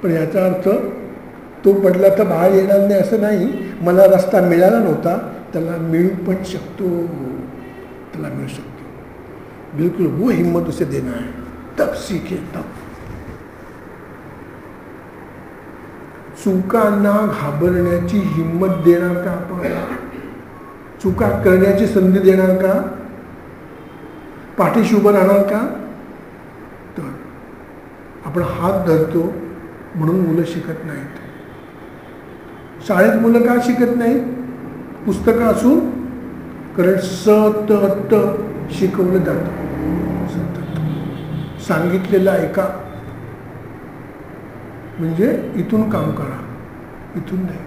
Speaker 2: पण याचा अर्थ तो पडला तर बाळ येणार नाही असं नाही. मला रस्ता मिळाला नव्हता, त्याला मिळू पण शकतो, त्याला मिळू शकतो. बिलकुल वो हिम्मत उसे देना है, तब सीखे तब. चुकांना घाबरण्याची हिम्मत देणार का आपण? चुका करण्याची संधी देणार का? पाठीशी उभं राहणार का? तर आपण हात धरतो म्हणून मुलं शिकत नाहीत. शाळेत मुलं का शिकत नाहीत? पुस्तकं असून, कारण सतत शिकवलं जातं. सतत सांगितलेलं ऐका, म्हणजे इथून काम करा, इथून नाही.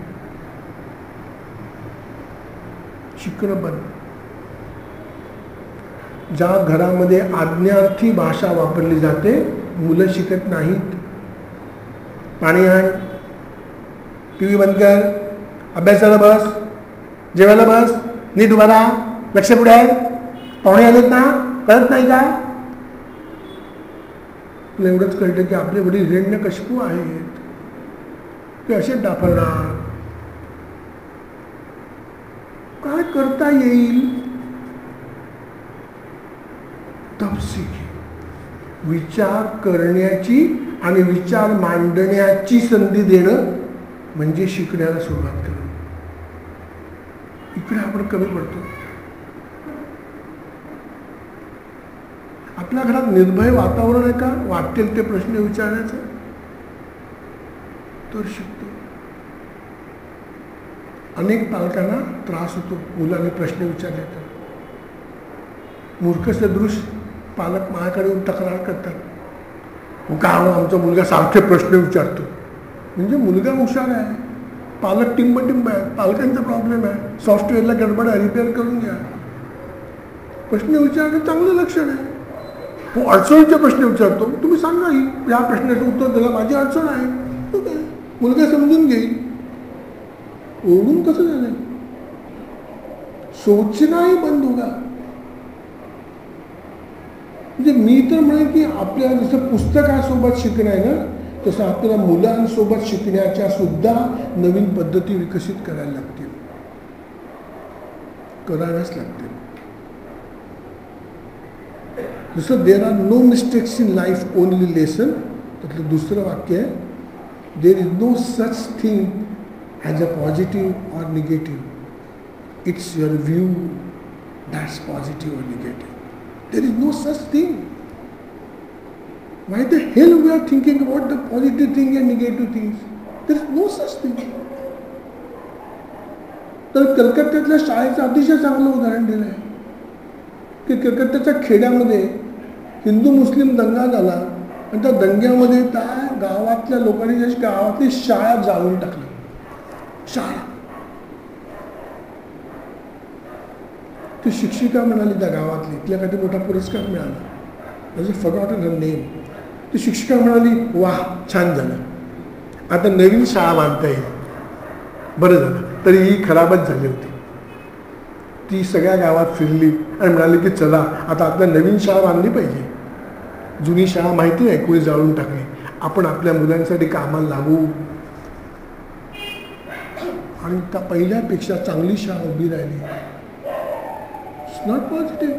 Speaker 2: शिकणं बंद. ज्या घरामध्ये आज्ञार्थी भाषा वापरली जाते मुलं शिकत नाहीत. पाणी आण, टी व्ही बंद कर, अभ्यासाला बस, जेवायला बस, नीट उभा राहा, लक्ष पुढे आहे, पाहुणे आलेत ना, कळत नाही का? तुला एवढंच कळतं की आपले वडील हिरण्यकशिपू आहेत, ते असे डाफळणार. काय करता येईल? तब सीखे. विचार करण्याची आणि विचार मांडण्याची संधी देणं म्हणजे शिकण्याला सुरुवात करणं. इकडे आपण कमी पडतो. आपल्या घरात निर्भय वातावरण आहे का वाटेल ते प्रश्न विचारण्याचं? तर शिकतो. अनेक पालकांना त्रास होतो मुलांनी प्रश्न विचारले तर. मूर्ख सदृश पालक माझ्याकडे येऊन तक्रार करतात, का आमचा मुलगा सारखे प्रश्न विचारतो. म्हणजे मुलगा हुशार आहे, पालक टिंब आहे, पालकांचा प्रॉब्लेम आहे, सॉफ्टवेअरला गडबड आहे, रिपेअर करून घ्या. प्रश्न विचारणं चांगलं लक्षण आहे. हो, अडचणीचे प्रश्न विचारतो, तुम्ही सांगा या प्रश्नाचं उत्तर दिलं, माझी अडचण आहे, ठीक आहे, मुलगा समजून घेईल. ओढून कसं झालं? सोचनाही बंद होगा. म्हणजे मी तर म्हणेन की आपल्या जसं पुस्तकासोबत शिकणं आहे ना, तसं आपल्याला मुलांसोबत शिकण्याच्या सुद्धा नवीन पद्धती विकसित करायला लागतील, कराव्याच लागतील. जसं there are no mistakes in life only lesson, त्यातलं दुसरं वाक्य आहे, there is no such thing as a positive or negative, it's your view that's positive or negative. There is no such thing. Why the hell we are thinking about the positive thing and negative things? There is no such thing. तर कलकत्त्यातल्या शाळेचं अतिशय चांगलं उदाहरण दिलं आहे की कलकत्त्याच्या खेड्यामध्ये हिंदू मुस्लिम दंगा झाला आणि त्या दंग्यामध्ये त्या गावातल्या लोकांनी गावातली शाळा जाळून टाकली. शाळा, ती शिक्षिका म्हणाली त्या गावातली, तिला काहीतरी मोठा पुरस्कार मिळाला, म्हणजे फॉरगॉटन हर नेम. ती शिक्षिका म्हणाली, वाह छान झालं, आता नवीन शाळा बांधता येईल. बरं झालं, तरी ही खराबच झाली होती. ती सगळ्या गावात फिरली आणि म्हणाली की चला आता आपल्या नवीन शाळा बांधली पाहिजे. जुनी शाळा माहिती नाही कोणी जाळून टाकली, आपण आपल्या मुलांसाठी कामाला लागू. आणि त्या पहिल्यापेक्षा चांगली शाळा उभी राहिली. It's not positive.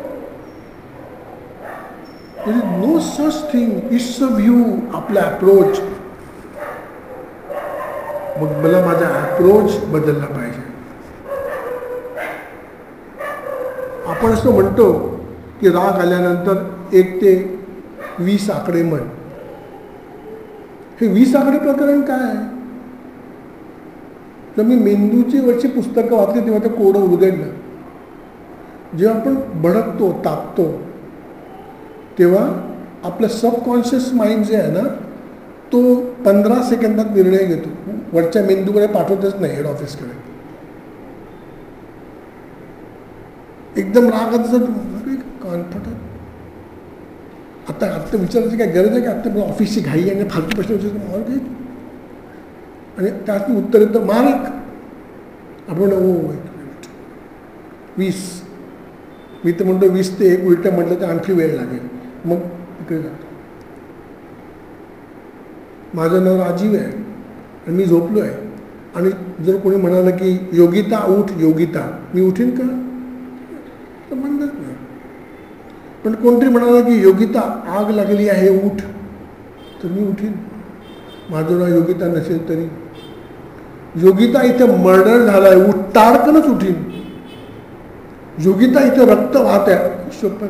Speaker 2: There is no such thing. It's a view, आपला अप्रोच. मग मला माझा अप्रोच बदलला पाहिजे. आपण असं म्हणतो की राग आल्यानंतर 1 ते 20 आकडे म्हण. हे 20 आकडे प्रकरण काय आहे? तर मी मेंदूची वरची पुस्तकं वाचली तेव्हा ते कोडं उलगडलं. जेव्हा आपण भडकतो, तापतो, तेव्हा आपलं सबकॉन्शियस माइंड जे आहे ना, तो 15 सेकंदात निर्णय घेतो, वरच्या मेंदूकडे पाठवतच नाही हेड ऑफिसकडे. एकदम रागात जर कॉन्फिडंट आता विचारायची काय गरज आहे का? आता मला ऑफिसची घाई आणि फालतू प्रश्न विचारतो आणि त्यात उत्तर येतं मार्क. आपण 20, मी तर म्हणतो 20 ते 1 उलटं म्हटलं तर आणखी वेळ लागेल. मग तिकडे जातो. माझं नाव राजीव आहे आणि मी झोपलो आहे आणि जर कोणी म्हणालं की योगिता उठ, योगिता, मी उठीन का? तर म्हणत नाही. पण कोणतरी म्हणालं की योगिता आग लागली आहे उठ, तर मी उठीन. माझं नाव योगिता नसेल तरी. योगिता इथं मर्डर झाला आहे उठ, ताडकनच उठीन. योगिता इथं रक्त वाहत आहे शपथ.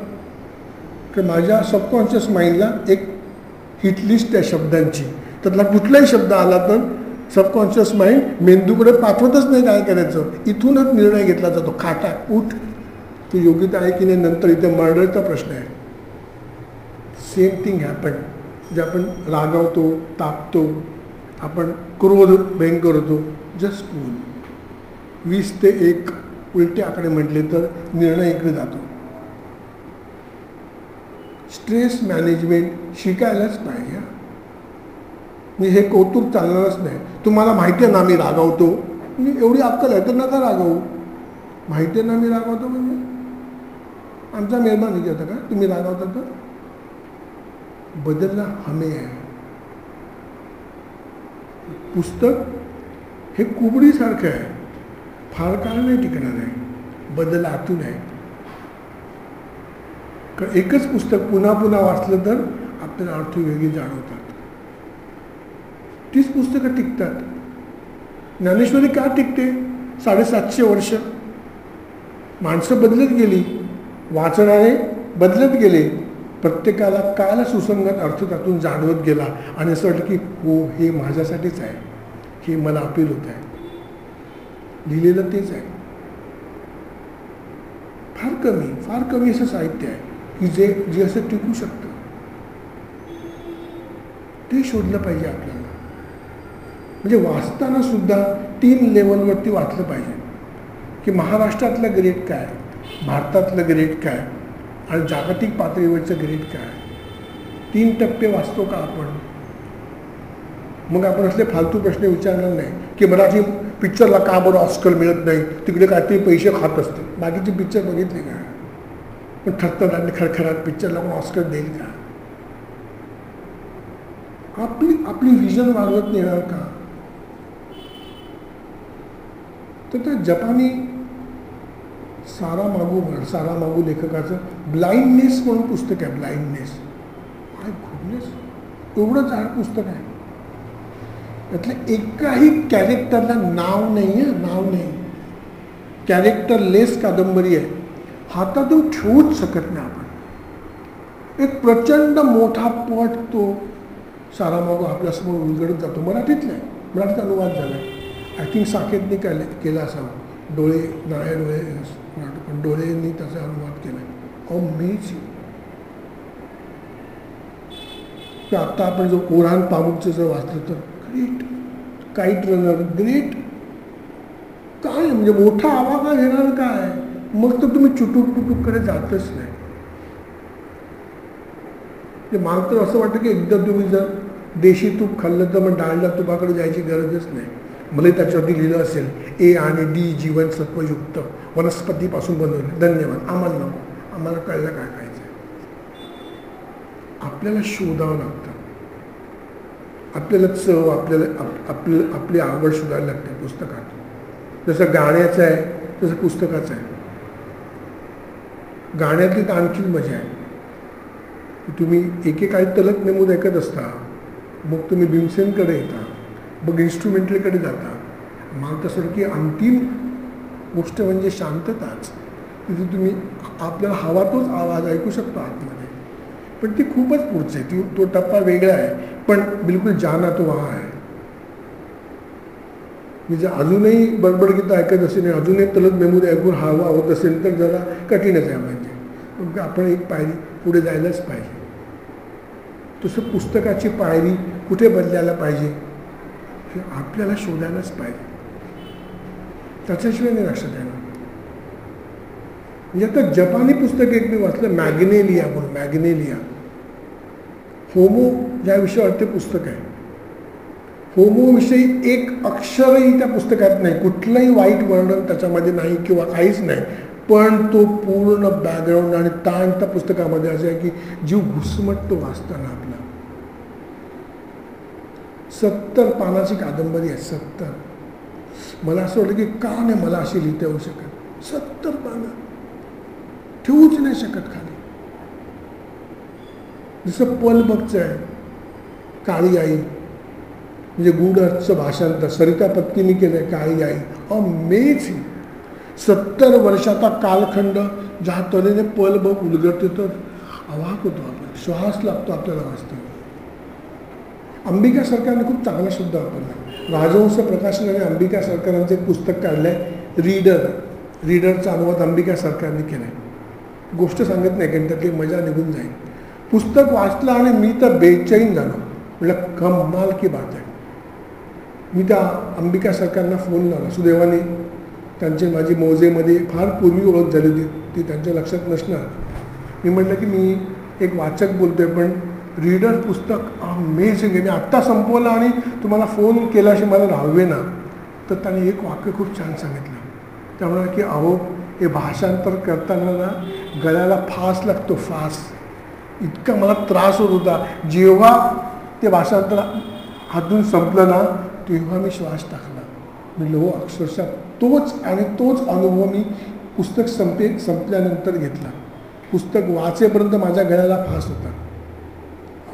Speaker 2: तर माझ्या सबकॉन्शियस माइंडला एक हिटलिस्ट आहे शब्दांची, त्यातला कुठलाही शब्द आला तर सबकॉन्शियस माइंड मेंदूकडे पाठवतच नाही काय करायचं, इथूनच निर्णय घेतला जातो, खाटा उठ. तो योगिता आहे की नाही. नंतर इथे मर्डरचा प्रश्न आहे. Same thing happen. जे आपण रागावतो, तापतो, आपण क्रोध भयंकर होतो, जस्ट कूल. 20 ते 1 उलटे आकडे म्हटले तर निर्णय इकडे जातो. स्ट्रेस मॅनेजमेंट शिकायलाच पाहिजे. मी हे कौतुक चालणारच नाही. तुम्हाला माहिती आहे ना मी रागावतो, मी एवढी अक्कल आहे तर नका रागावू. माहिती आहे ना मी रागावतो म्हणजे आमचा मेहरबानी करता का तुम्ही रागावता तर? बदलला हमे आहे. पुस्तक हे कुबडीसारखं आहे, फार काळ नाही टिकणार आहे. बदल आतून आहे. कारण एकच पुस्तक पुन्हा पुन्हा वाचलं तर आपल्याला अर्थ वेगळी जाणवतात. तीच पुस्तकं टिकतात. ज्ञानेश्वरी का टिकते? 750 वर्ष. माणसं बदलत गेली, वाचणारे बदलत गेले, प्रत्येकाला काल सुसंगत अर्थ त्यातून जाणवत गेला आणि असं वाटलं की हो हे माझ्यासाठीच आहे, हे मला अपील होत आहे. लिहिलेलं तेच आहे. फार कमी असं साहित्य आहे की जे असं टिकू शकतं. ते शोधलं पाहिजे आपल्याला. म्हणजे वाचताना सुद्धा 3 लेवलवरती वाचलं पाहिजे की महाराष्ट्रातलं ग्रेड काय, भारतातलं ग्रेड काय आणि जागतिक पातळीवरचं ग्रेड काय. 3 टप्पे वाचतो का आपण? मग आपण असले फालतू प्रश्न विचारणार नाही की मराठी पिक्चरला का बरं ऑस्कर मिळत नाही, तिकडे काहीतरी पैसे खात असते. बाकीचे पिक्चर बघितले का? पण थरथर आणि खरखरात पिक्चरला पण ऑस्कर देईल का? आपली व्हिजन वाढवत नेणार का? तर त्या जपानी सारामागू लेखकाचं ब्लाइंडनेस म्हणून पुस्तक आहे. ब्लाइंडनेस, माय गुडनेस, एवढं जाड पुस्तक आहे. त्यातल्या एकाही कॅरेक्टरला नाव नाही आहे, नाव नाही. कॅरेक्टरलेस कादंबरी आहे. हातातून ठेवूच शकत नाही आपण. एक प्रचंड मोठा पट तो सारामागू आपल्यासमोर उलगडत जातो. मराठीतला आहे, मराठीत अनुवाद झाला आहे. आय थिंक साकेतने केला असावा. डोळे, नाळे डोळे, पण डोळेंनी त्याचा अनुवाद केला आहे. अमेझिंग. आता आपण जो ओरान पामुकचं जर वाचलं तर ग्रेट. Kite runner great. काय म्हणजे मोठा आवाका घेणार काय? मग तर तुम्ही चुटूककडे जातच नाही. मला तर असं वाटतं की एकदा तुम्ही जर देशी तूप खाल्लं तर मग डाळल्या तुपाकडे जायची गरजच नाही. मला त्याच्यावरती लिहिलं असेल ए आणि डी जीवनसत्वयुक्त वनस्पतीपासून बनवले. धन्यवाद, आम्हाला नको, आम्हाला कळलं काय खायचं. आपल्याला शोधावं लागतं. आपल्याला चव, आपली आवड शोधायला लागते पुस्तकात. जसं गाण्याचं आहे तसं पुस्तकाचं आहे. गाण्यातली तर आणखीन मजा आहे. तुम्ही एकेकाळी तलक नेमूद ऐकत असता, मग तुम्ही भीमसेनकडे येता, मग इन्स्ट्रुमेंटलकडे जाता. मला तसं की अंतिम गोष्ट म्हणजे शांतताच. तिथे तुम्ही आपल्याला हवा तोच आवाज ऐकू शकतो आतमध्ये. पण ती खूपच पुढची आहे. तो टप्पा वेगळा आहे, पण बिलकुल जाना तो वहा आहे. मी जर अजूनही बडबडगीतं ऐकत असेल आणि अजूनही तलक मेमूद ऐकून हवा होत असेल तर जरा कठीणच आहे. म्हणजे आपण एक पायरी पुढे जायलाच पाहिजे. तसं पुस्तकाची पायरी कुठे बदलायला पाहिजे हे आपल्याला शोधायलाच पाहिजे. त्याच्याशिवाय नाही लक्षात येणार. म्हणजे आता जपानी पुस्तक एक मी वाचलं, मॅग्नेलिया म्हणून. मॅग्नेलिया होमो या विषयावर ते पुस्तक आहे. होमोविषयी एक अक्षरही त्या पुस्तकात नाही. कुठलंही वाईट वर्णन त्याच्यामध्ये नाही किंवा काहीच नाही. पण तो पूर्ण बॅकग्राऊंड आणि ताण त्या पुस्तकामध्ये असं आहे की जीव घुसमटतो वाचताना आपला. 70 पानाची कादंबरी आहे. 70. मला असं वाटलं की का नाही मला अशी लिहिता येऊ शकत. 70 पानं ठेवूच नाही शकत खाली. जसं पलबगचं आहे, काळी आई, म्हणजे गुडचं भाषांतर सरिता पत्कीनी केलंय. काळी आई अमेझिंग. 70 वर्षाचा कालखंड ज्या तऱ्हेने पलबग उलगडते तर अवाक होतो आपण. श्वास लागतो आपल्याला वाचताना. अंबिका सरकारने खूप चांगला शब्द वापरला. राजहंस प्रकाशनाने अंबिका सरकारांचं एक पुस्तक काढलं आहे, रीडर. रीडरचा अनुवाद अंबिका सरकारने केला आहे. गोष्ट सांगत नाही कारण त्यातली मजा निघून जाईल. पुस्तक वाचलं आणि मी तर बेचैन झालो. म्हटलं कमाल की बात आहे. मी त्या अंबिका सरकारना फोन लावला. सुदैवाने त्यांची माझी मौजेमध्ये फार पूर्वी ओळख झाली होती, ती त्यांच्या लक्षात नसणार. मी म्हटलं की मी एक वाचक बोलतोय, पण रीडर पुस्तक अमेझिंग आहे. मी आत्ता संपवलं आणि तुम्हाला फोन केल्याशी मला राहावे ना. तर त्याने एक वाक्य खूप छान सांगितलं. त्यामुळे की अहो हे भाषांतर करताना ना गळ्याला फास लागतो. फास इतका मला त्रास होत होता. जेव्हा ते भाषांतर हातून संपलं ना तेव्हा मी श्वास टाकला. मी लो अक्षरशः तोच अनुभव मी पुस्तक संपल्यानंतर घेतला. पुस्तक वाचेपर्यंत माझ्या गळ्याला फास होता.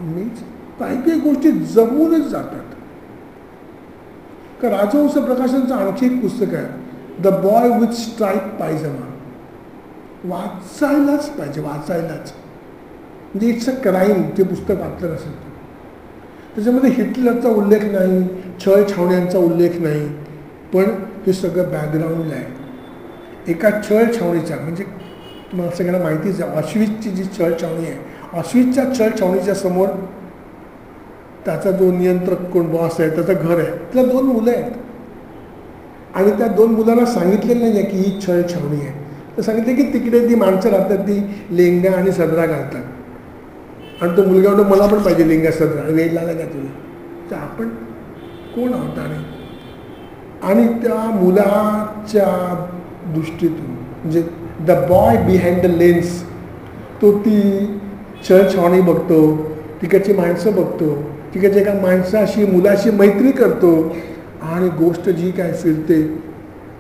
Speaker 2: मीच काही काही गोष्टी जमूनच जातात. का राजहंस प्रकाशनचं आणखी एक पुस्तक आहे, द बॉय विथ स्ट्राईप पायजमा. वाचायलाच पाहिजे, वाचायलाच. म्हणजे इट्स अ क्राईम ते पुस्तक वाचलं नसेल. त्याच्यामध्ये हिटलरचा उल्लेख नाही, छळ छावण्यांचा उल्लेख नाही, पण हे सगळं बॅकग्राऊंडला आहे. एका छळ छावणीच्या, म्हणजे तुम्हाला सगळ्यांना माहितीच आहे, ऑश्विट्झची जी छळ छावणी आहे, ऑश्विट्झच्या छळ छावणीच्या समोर त्याचा जो नियंत्रक कोण बॉस आहे त्याचं घर आहे. त्याला 2 मुलं आहेत आणि त्या 2 मुलांना सांगितलेलं नाही आहे की ही छळ छावणी आहे. तर सांगितलं की तिकडे ती माणसं राहतात, ती लेंगा आणि सदरा घालतात. आणि तो मुलगा म्हणतो मला पण पाहिजे लेंगा सदरा. वेळ लागला का तुला? तर आपण कोण आहोत? आणि त्या मुलाच्या दृष्टीतून म्हणजे the boy behind the lens, तो ती छळ छावणी बघतो, तिकडची माणसं बघतो, ठीक आहे, एका माणसाशी मुलाशी मैत्री करतो आणि गोष्ट जी काय फिरते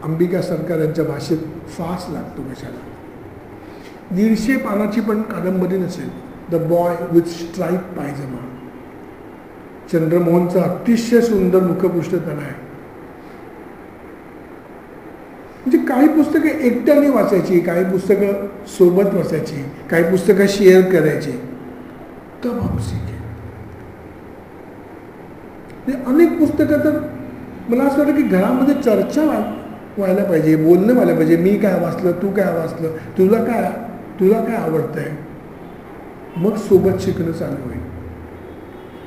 Speaker 2: अंबिका सरकार यांच्या भाषेत फास लागतो कशाला. 150 पानाची पण कादंबरी नसेल. द बॉय विथ स्ट्राईप पायजमा. चंद्रमोहनचं अतिशय सुंदर मुखपृष्ठतन आहे. म्हणजे काही पुस्तकं एकट्याने वाचायची, काही पुस्तकं सोबत वाचायची, काही पुस्तकं शेअर करायची. तब हम सीखे. अनेक पुस्तकं तर मला असं वाटतं की घरामध्ये चर्चा व्हायला पाहिजे, बोलणं व्हायला पाहिजे. मी काय वाचलं, तू काय वाचलं, तुला काय आवडतंय, मग सोबत शिकणं चालू होईल.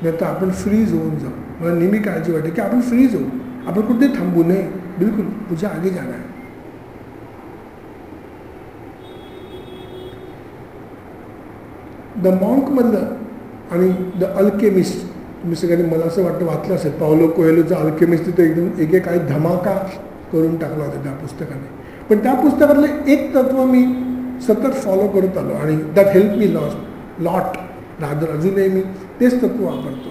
Speaker 2: नाही तर आपण फ्रीज होऊन जाऊ. मला नेहमी काळजी वाटते की आपण फ्रीज होऊ, आपण कुठे थांबू नये. बिलकुल तुझ्या आगे जाणार आहे. द मॉन्कमधलं आणि द अल्केमिस्ट तुम्ही सगळ्यांनी मला असं वाटतं वाचलं असेल. पावलो कोएलोचा अल्केमिस्ट तिथं एकदम एकेकाळी धमाका करून टाकला होता त्या पुस्तकाने. पण त्या पुस्तकातलं एक तत्व मी सतत फॉलो करत आलो आणि that help me lot rather. अजूनही मी तेच तत्व वापरतो.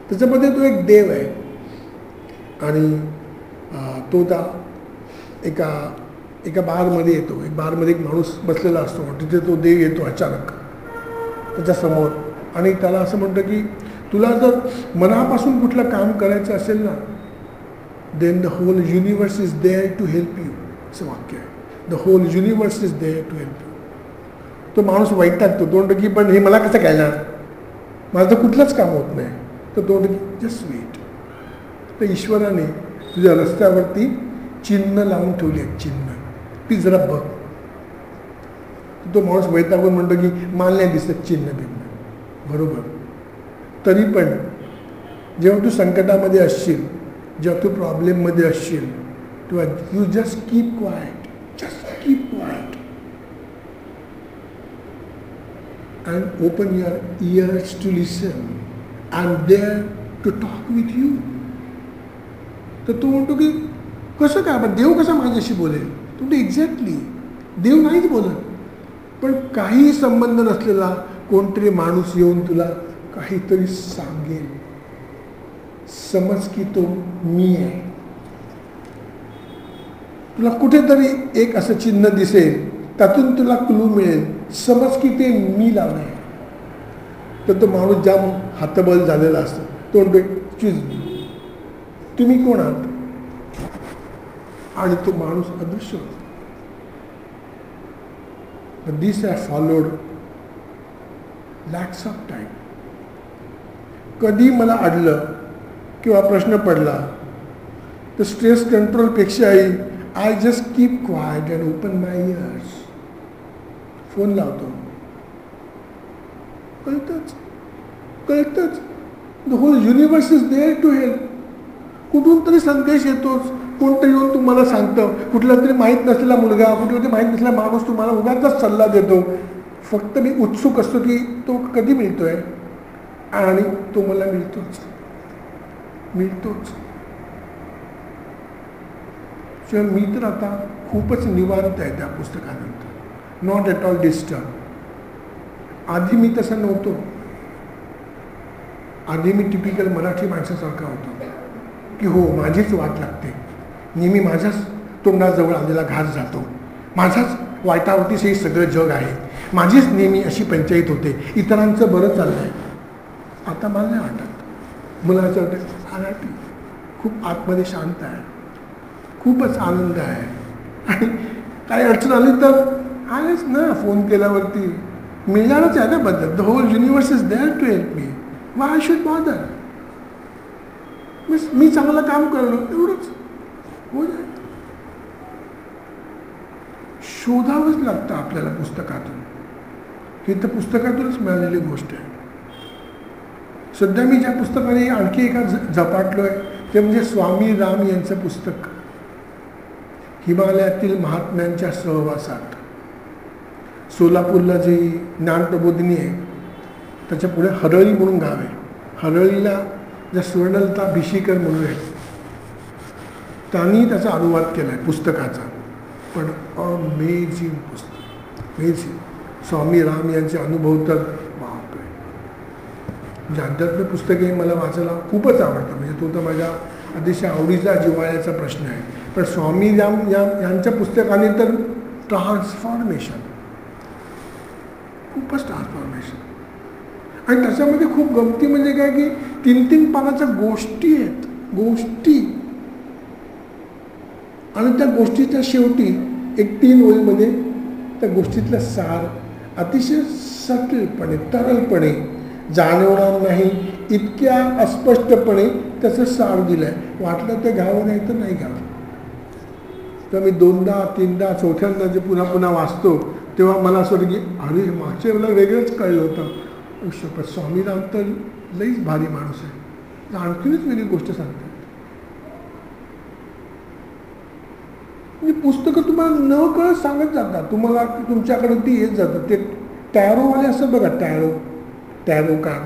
Speaker 2: त्याच्यामध्ये तो एक देव आहे आणि तो त्या एका बारमध्ये येतो. एक बारमध्ये एक माणूस बसलेला असतो. तिथे तो देव येतो अचानक त्याच्यासमोर आणि त्याला असं म्हणतं की तुला जर मनापासून कुठलं काम करायचं असेल ना, then the whole universe is there to help you. असं वाक्य आहे. The whole universe is there to help you. तो माणूस वैतागतो. तो म्हणतो की पण हे मला कसं कळणार, माझं तर कुठलंच काम होत नाही. तर तो म्हणतो की जस्ट वेट. तर ईश्वराने तुझ्या रस्त्यावरती चिन्ह लावून ठेवली आहेत, चिन्ह, ती जरा बघ. तो माणूस वैतागून म्हणतो की मला नाही दिसत चिन्ह बिन्ह. बरोबर. तरी पण जेव्हा तू संकटामध्ये असशील, जेव्हा तू प्रॉब्लेममध्ये असशील, तेव्हा you just keep quiet. Just keep quiet and open your ears to listen and there to talk with you. तर तो म्हणतो की कसं काय, पण देव कसा माझ्याशी बोलेल. तो म्हणतो एक्झॅक्टली देव नाहीच बोलत, पण काही संबंध नसलेला कोणतरी माणूस येऊन तुला काहीतरी सांगेल. समज की तो मी आहे. तुला कुठेतरी एक असं चिन्ह दिसेल, त्यातून तुला क्लू मिळेल. समज की ते मी लावलं आहे. तर तो माणूस जाम हातबल झालेला असतो. तो म्हणतो एक्सक्यूज मी, तुम्ही कोण आहात. आणि तो माणूस अदृश्य होतो. But this I followed lakhs of time. कधी मला अडलं किंवा प्रश्न पडला तर स्ट्रेस कंट्रोलपेक्षाही I just keep quiet and open my ears. Phone लावतो. कळतंच the whole universe is there to help. कुठून तरी संदेश येतोच. कोणतरी येऊन तुम्हाला सांगतं. कुठला तरी माहीत नसलेला मुलगा, कुठला तरी माहीत नसलेला माणूस तुम्हाला उगाचच सल्ला देतो. फक्त मी उत्सुक असतो की तो कधी मिळतोय आणि तो मला मिळतोच. मी तर आता खूपच निवांत आहे त्या पुस्तकानंतर. Not at all disturb. आधी मी तसं नव्हतो. आधी मी टिपिकल मराठी माणसासारखा होतो की हो माझीच वाट लागते. नेहमी माझ्याच तोंडाजवळ आलेला घास जातो. माझाच वाईटावरतीच हे सगळं जग आहे. माझीच नेहमी अशी पंचायत होते. इतरांचं बरं चाललं आहे. आता मला नाही वाटत. मला असं वाटतं आराटी खूप आतमध्ये शांत आहे, खूपच आनंद आहे. आणि काही अडचण आली तर आलेच ना, फोन केल्यावरती मिळणारच आहे ना बदल. The whole universe is there to help me. Why I should bother. मी चांगलं काम करलो एवढंच हो जाईल. शोधावंच लागतं आपल्याला पुस्तकातून. ही तर पुस्तकातूनच मिळालेली गोष्ट आहे. सध्या मी ज्या पुस्तकाने आणखी एका झपाटलो आहे ते म्हणजे स्वामी राम यांचं पुस्तक हिमालयातील महात्म्यांच्या सहवासात. सोलापूरला जी ज्ञानप्रबोधिनी आहे त्याच्या पुढे हरळी म्हणून गाव आहे. हरळीला ज्या स्वर्णलता भिशीकर म्हणून आहेत त्यांनी त्याचा अनुवाद केला आहे पुस्तकाचा. पण अमेझिंग पुस्तक, अमेझिंग. स्वामी राम यांचे अनुभव तर बापरे. म्हणजे अध्यात्म पुस्तके मला वाचायला खूपच आवडतं. म्हणजे तो तर माझ्या अतिशय आवडीचा जिव्हाळ्याचा प्रश्न आहे. पण स्वामी यांच्या पुस्तकाने तर ट्रान्सफॉर्मेशन, खूपच ट्रान्सफॉर्मेशन. आणि त्याच्यामध्ये खूप गमती म्हणजे काय की 3-3 पानाच्या गोष्टी आहेत, गोष्टी. आणि त्या गोष्टीच्या शेवटी एक 3 ओळीमध्ये त्या गोष्टीतलं सार अतिशय सटलपणे, तरलपणे, जाणवणार नाही इतक्या अस्पष्टपणे त्याचं सार दिलं आहे. वाटलं तर घ्यावं, नाही तर नाही घ्यावं. तर मी 2दा 3दा 4थ्यांदा जे पुन्हा पुन्हा वाचतो तेव्हा मला असं वाटतं की अरे मागच्या वेळेला वेगळंच कळलं होतं. पण स्वामीराम तर लईच भारी माणूस आहे, आणखीनच वेगळी गोष्ट सांगतात. म्हणजे पुस्तकं तुम्हाला न कळत सांगत जातात, तुम्हाला तुमच्याकडे ती येत जातात. ते टॅरोवाले असं बघा, टॅरो कार्ड.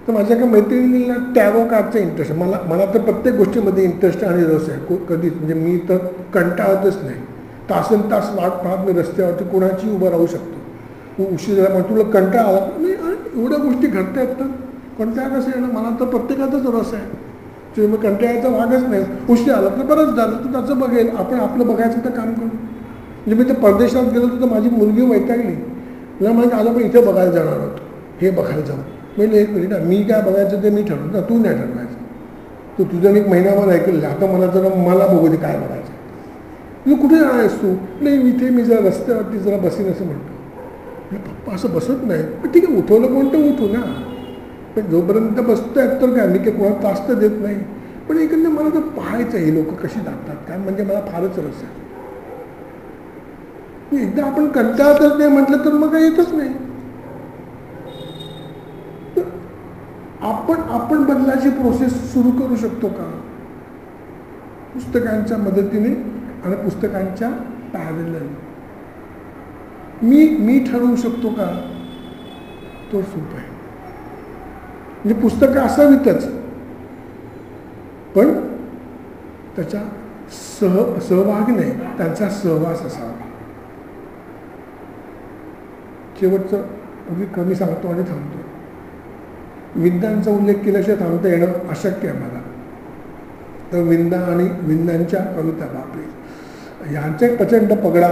Speaker 2: तर माझ्या एका मैत्रिणीला टॅरो कार्डचा इंटरेस्ट आहे. मला तर प्रत्येक गोष्टीमध्ये इंटरेस्ट आणि रस आहे कधीच. म्हणजे मी तर कंटाळतच नाही. तासन तास वाट पाहत मी रस्त्यावरती कोणाची उभं राहू शकतो. उशीर झाला मग तुला कंटाळा आला नाही, एवढ्या गोष्टी घडता आहेत तर कंटाळा कसं येणं. मला तर प्रत्येकाचाच रस आहे. मग कंटाळ्याचा भागच नाही. उशीर आला तर बरंच झालं, तर त्याचं बघेल. आपण आपलं बघायचं तर काम करू. म्हणजे मी तर परदेशात गेलो तर माझी मुलगी वैतागली. मला म्हणजे आलं पण इथं बघायला जाणार होतो, हे बघायला जाऊ. म्हणजे 1 मिनिट, मी काय बघायचं ते मी ठरवतो ना, तू नाही ठरवायचं. तू तुझं 1 महिनाभर ऐकलं, आता मला बघू दे काय बघायचं. तू कुठे जाणार आहेस तू? नाही इथे मी जरा रस्त्यावरती जरा बसीन असं म्हणतो. पप्पा असं बसत नाही. पण ठीक आहे, उठवलं कोण तर उठू ना. पण जोपर्यंत बसतो आहेत तर काय, मी काही कोणाला त्रास तर देत नाही. पण एकंदर मला तर पाहायचं हे लोक कशी जातात काय, म्हणजे मला फारच रस आहे. एकदा आपण कंटाळतच नाही म्हटलं तर मग काही येतच नाही. आपण बदलाची प्रोसेस सुरू करू शकतो का? पुस्तकांच्या मदतीने आणि पुस्तकांच्या पॅरलल. मी ठरवू शकतो का? तो सोपं आहे. म्हणजे पुस्तकं असावीतच, पण त्याच्या सहभाग नाही, त्यांचा सहवास असावा. शेवटचं अगदी कमी सांगतो आणि थांबतो. विंदांचा उल्लेख केल्याशिवाय थांबता येणं अशक्य आहे मला. तर विंदा आणि विंदांच्या कविता, बापरे, यांचा एक प्रचंड पगडा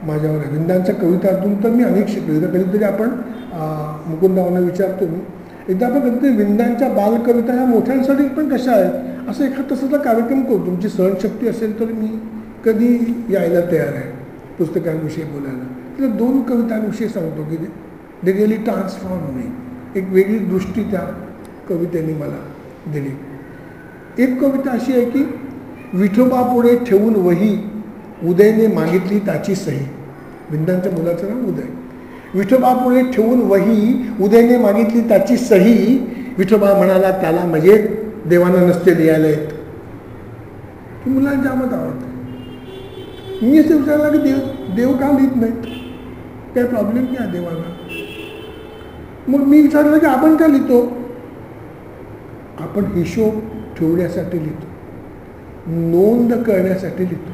Speaker 2: माझ्यावर आहे. विंदांच्या कवितातून तर मी अनेक शिकलो. तर कधीतरी आपण मुकुंदावांना विचारतो मी, एकदा आपण कधीतरी विंदांच्या बालकविता ह्या मोठ्यांसाठी पण कशा आहेत असं एखादा तसाचा कार्यक्रम करू. तुमची सहनशक्ती असेल तर मी कधी यायला तयार आहे पुस्तकांविषयी बोलायला. तर 2 कवितांविषयी सांगतो की दे रिअली ट्रान्सफॉर्म मी. एक वेगळी दृष्टी त्या कवितेने मला दिली. एक कविता अशी आहे की विठोबापुढे ठेवून वही, उदयने मागितली त्याची सही. विंदांच्या मुलाचं नाव उदय. विठोबापुढे ठेवून वही, उदयने मागितली त्याची सही. विठोबा म्हणाला त्याला म्हणजे देवानं नसते लिहायला येत. की मुलांच्या जामच आवडतं. मी असं विचारला की देव का लिहित नाहीत, काय प्रॉब्लेम काय देवाला? मग मी विचारलं की आपण का लिहितो? आपण हिशोब ठेवण्यासाठी लिहितो, नोंद करण्यासाठी लिहितो.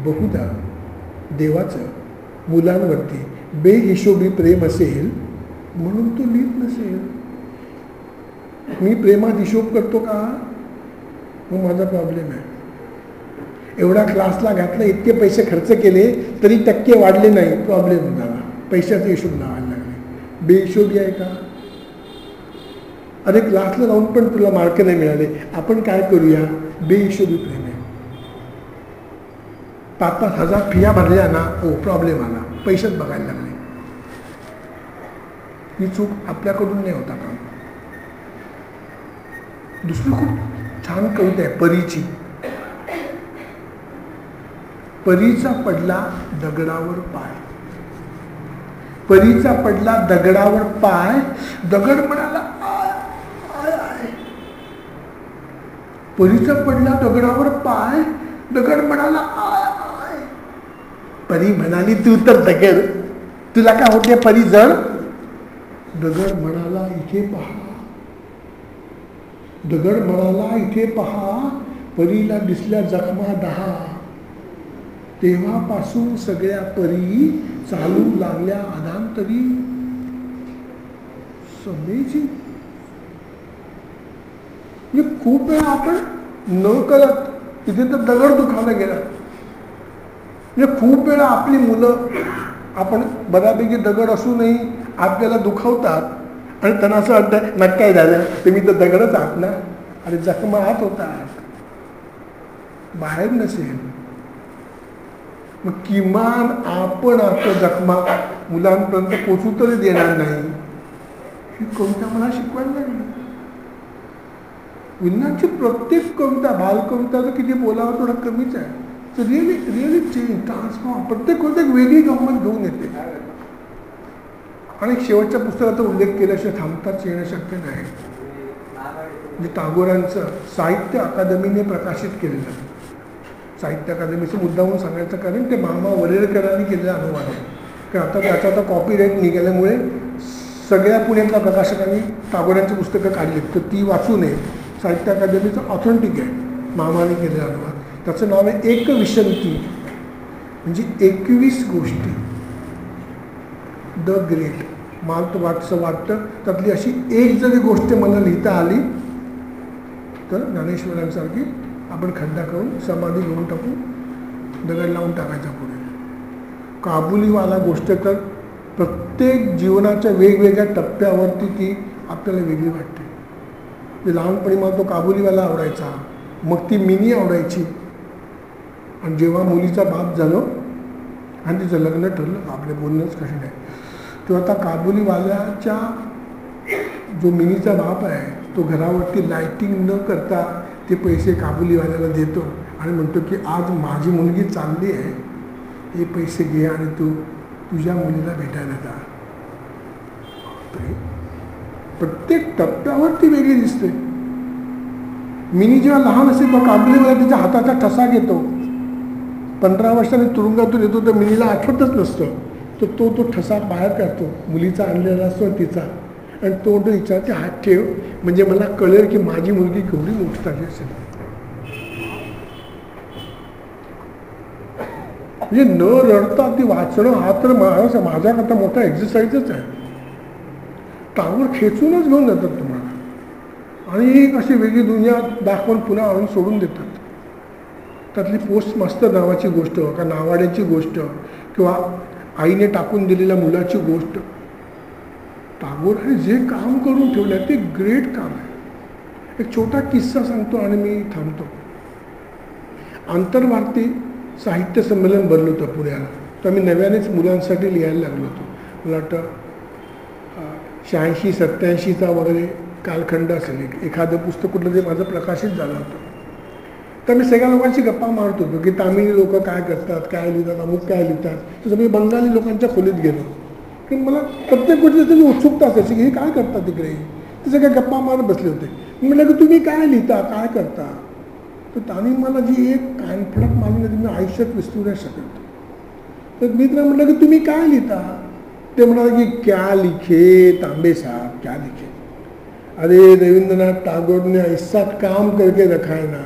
Speaker 2: बहुधा देवाचं मुलांवरती बेहिशोबी प्रेम असेल म्हणून तो लिहित नसेल. मी प्रेमात हिशोब करतो का? मग माझा प्रॉब्लेम आहे. एवढा क्लासला घातला, इतके पैसे खर्च केले तरी टक्के वाढले नाही, प्रॉब्लेम झाला. पैशाचा हिशोब लावायला लागले. बेहिशोबी आहे का? अरे क्लासला जाऊन पण तुला मार्क नाही मिळाले, आपण काय करूया? बेहिशोबी प्रेम आहे. 5,000 फिया भरल्या ना, हो प्रॉब्लेम आला, पैशात बघायला लागले. ही चूक आपल्याकडून नाही होता का? दुसरी खूप छान कविता आहे परीची. परीचा पडला दगडावर पाय. परीचा पडला दगडावर पाय, दगड म्हणाला आय आय आय. परीचा पडला दगडावर पाय, दगड म्हणाला आय आय. परी म्हणाली तू तर दगड, तुला काय होते परी जड? दगड म्हणाला इथे पहा. दगड म्हणाला इथे पहा, परीला दिसल्या जखमा 10. तेव्हापासून सगळ्या परी चालू लागल्या अधांतरी. अमेझिंग. म्हणजे खूप वेळा आपण न कळत इथे तर दगड दुखावला गेला. म्हणजे खूप वेळा आपली मुलं आपण बऱ्यापैकी दगड असूनही आपल्याला दुखावतात आणि त्यांना असं वाटतं मग काय झालं, तुम्ही तर दगडच आहात ना. अरे जखमा आत होतात, बाहेर नसेल. मग किमान आपण आता जखमा मुलांपर्यंत पोचू तरी देणार नाही. ही कविता मला शिकवायला लागली. विज्ञानची प्रत्येक कविता, बालकविता तर किती बोलावं थोडं कमीच आहे. Really really change, transform. प्रत्येक कविता एक वेगळी गंमत घेऊन येते. आणि शेवटच्या पुस्तकाचा उल्लेख केल्याशिवाय थांबताच येणं शक्य नाही. म्हणजे टागोरांचं साहित्य अकादमीने प्रकाशित केलेलं. साहित्य अकादमीचं मुद्दामून सांगायचं कारण ते मामा वरेरकरांनी केलेला अनुवाद आहे. कारण आता त्याचा आता कॉपीराईट निघाल्यामुळे सगळ्या पुण्यातल्या प्रकाशकांनी टागोरांची पुस्तकं काढली. तर ती वाचू नये. साहित्य अकादमीचं ऑथेंटिक आहे मामाने केलेला अनुवाद. त्याचं नाव आहे एकविशंती, म्हणजे 21 गोष्टी. The great. मला असं वाटतं त्यातली अशी एक जरी गोष्ट मला लिहिता आली तर ज्ञानेश्वरांसारखी आपण खड्डा करून समाधी घेऊन टाकू, दगड लावून टाकायचा पुढे. काबुलीवाला गोष्ट तर प्रत्येक जीवनाच्या वेगवेगळ्या टप्प्यावरती ती आपल्याला वेगळी वाटते. म्हणजे लहानपणी मला तो काबुलीवाला आवडायचा, मग ती मिनी आवडायची. आणि जेव्हा मुलीचा बाप झालो आणि तिचं लग्न ठरलं, आपले बोलणंच कशी नाही, तेव्हा आता काबुलीवाल्याच्या जो मिनीचा बाप आहे तो घरावरती लाईटिंग न करता ते पैसे काबुलीवाल्याला देतो आणि म्हणतो की आज माझी मुलगी चालली आहे, हे पैसे घे आणि तू तुझ्या मुलीला भेटायला जा. प्रत्येक टप्प्यावरती वेगळी दिसते. मिनी जेव्हा लहान असेल तेव्हा काबुलीवाला तिच्या हाताचा ठसा घेतो. 15 वर्षांनी तुरुंगातून येतो तर मिनीला आठवतच नसतं. तर तो ठसा बाहेर काढतो, मुलीचा आणलेला असतो तिचा, आणि तो विचारते हात ठेव म्हणजे मला कळेल की माझी मुलगी केवढी मोठी झाली असेल. म्हणजे न रडता ती वाचणं हा तर माझ्याकरता मोठा एक्सरसाइजच आहे. टावर खेचूनच घेऊन जातात तुम्हाला आणि एक अशी वेगळी दुनिया दाखवून पुन्हा आणून सोडून देतात. त्यातली पोस्ट मास्टर नावाची गोष्ट, का नावाड्याची गोष्ट, किंवा आईने टाकून दिलेल्या मुलाची गोष्ट, टागोराने जे काम करून ठेवलं ते ग्रेट काम आहे. एक छोटा किस्सा सांगतो आणि मी थांबतो. आंतरभारती साहित्य संमेलन भरलं होतं पुण्याला. तर मी नव्यानेच मुलांसाठी लिहायला लागलो होतो. मला वाटतं 86-87चा वगैरे कालखंड असेल. एखादं पुस्तक कुठलं जे माझं प्रकाशित झालं होतं. तर मी सगळ्या लोकांशी गप्पा मारत होतो की तामिळी लोक काय करतात, काय लिहितात, अमुक काय लिहितात. तसं मी बंगाली लोकांच्या खोलीत गेलो की मला प्रत्येक गोष्टीची त्याची उत्सुकता असायची की हे काय करतात तिकडे. ते सगळ्या गप्पा मारत बसले होते. मी म्हटलं की तुम्ही काय लिहिता, काय करता. तर त्यांनी मला जी एक कानफडक मारली ना ती मी आयुष्यात विसरू नाही शकत. तर मी त्यांना म्हटलं की तुम्ही काय लिहिता. ते म्हणाले की क्या लिखे तांबे साहब, क्या लिखे. अरे रविंद्रनाथ टागोर ने ऐसा काम करके रखा है ना,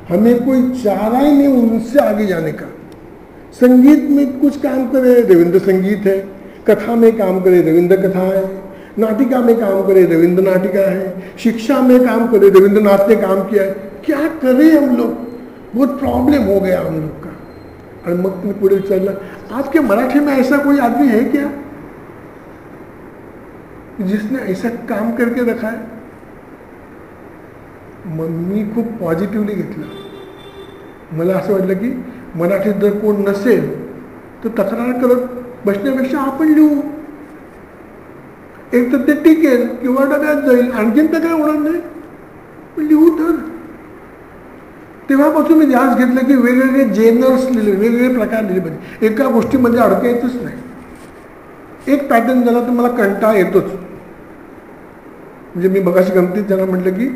Speaker 2: हमें कोई चारा ही नहीं उनसे आगे जाने का. संगीत में कुछ काम करे रविंद्र संगीत है, कथा में काम करे रविंद्र कथा है, नाटिका में काम करे रविंद्र नाटिका है, शिक्षा में काम करे रविंद्रनाथ ने काम किया है. क्या करें हम लोग, बहुत प्रॉब्लम हो गया हम लोग का. और मग मी पुढे विचारलं आपके मराठी में ऐसा कोई आदमी है क्या जिसने ऐसा काम करके रखा है. मग मी खूप पॉझिटिव्हली घेतलं. मला असं वाटलं की मराठीत जर कोण नसेल तर तक्रार करत बसण्यापेक्षा आपण लिहू. एक तर ते टिकेल किंवा डब्यात जाईल, आणखीन तर काय होणार नाही, पण लिहू तर. तेव्हापासून मी ध्यास घेतलं की वेगवेगळे जेनर्स लिहिले, वेगवेगळे प्रकार लिहिले पाहिजे. एका गोष्टीमध्ये अडकायचंच नाही. एक पॅटर्न झाला तर मला कंटाळा येतोच. म्हणजे मी बघाशी गमतीत त्यांना म्हटलं की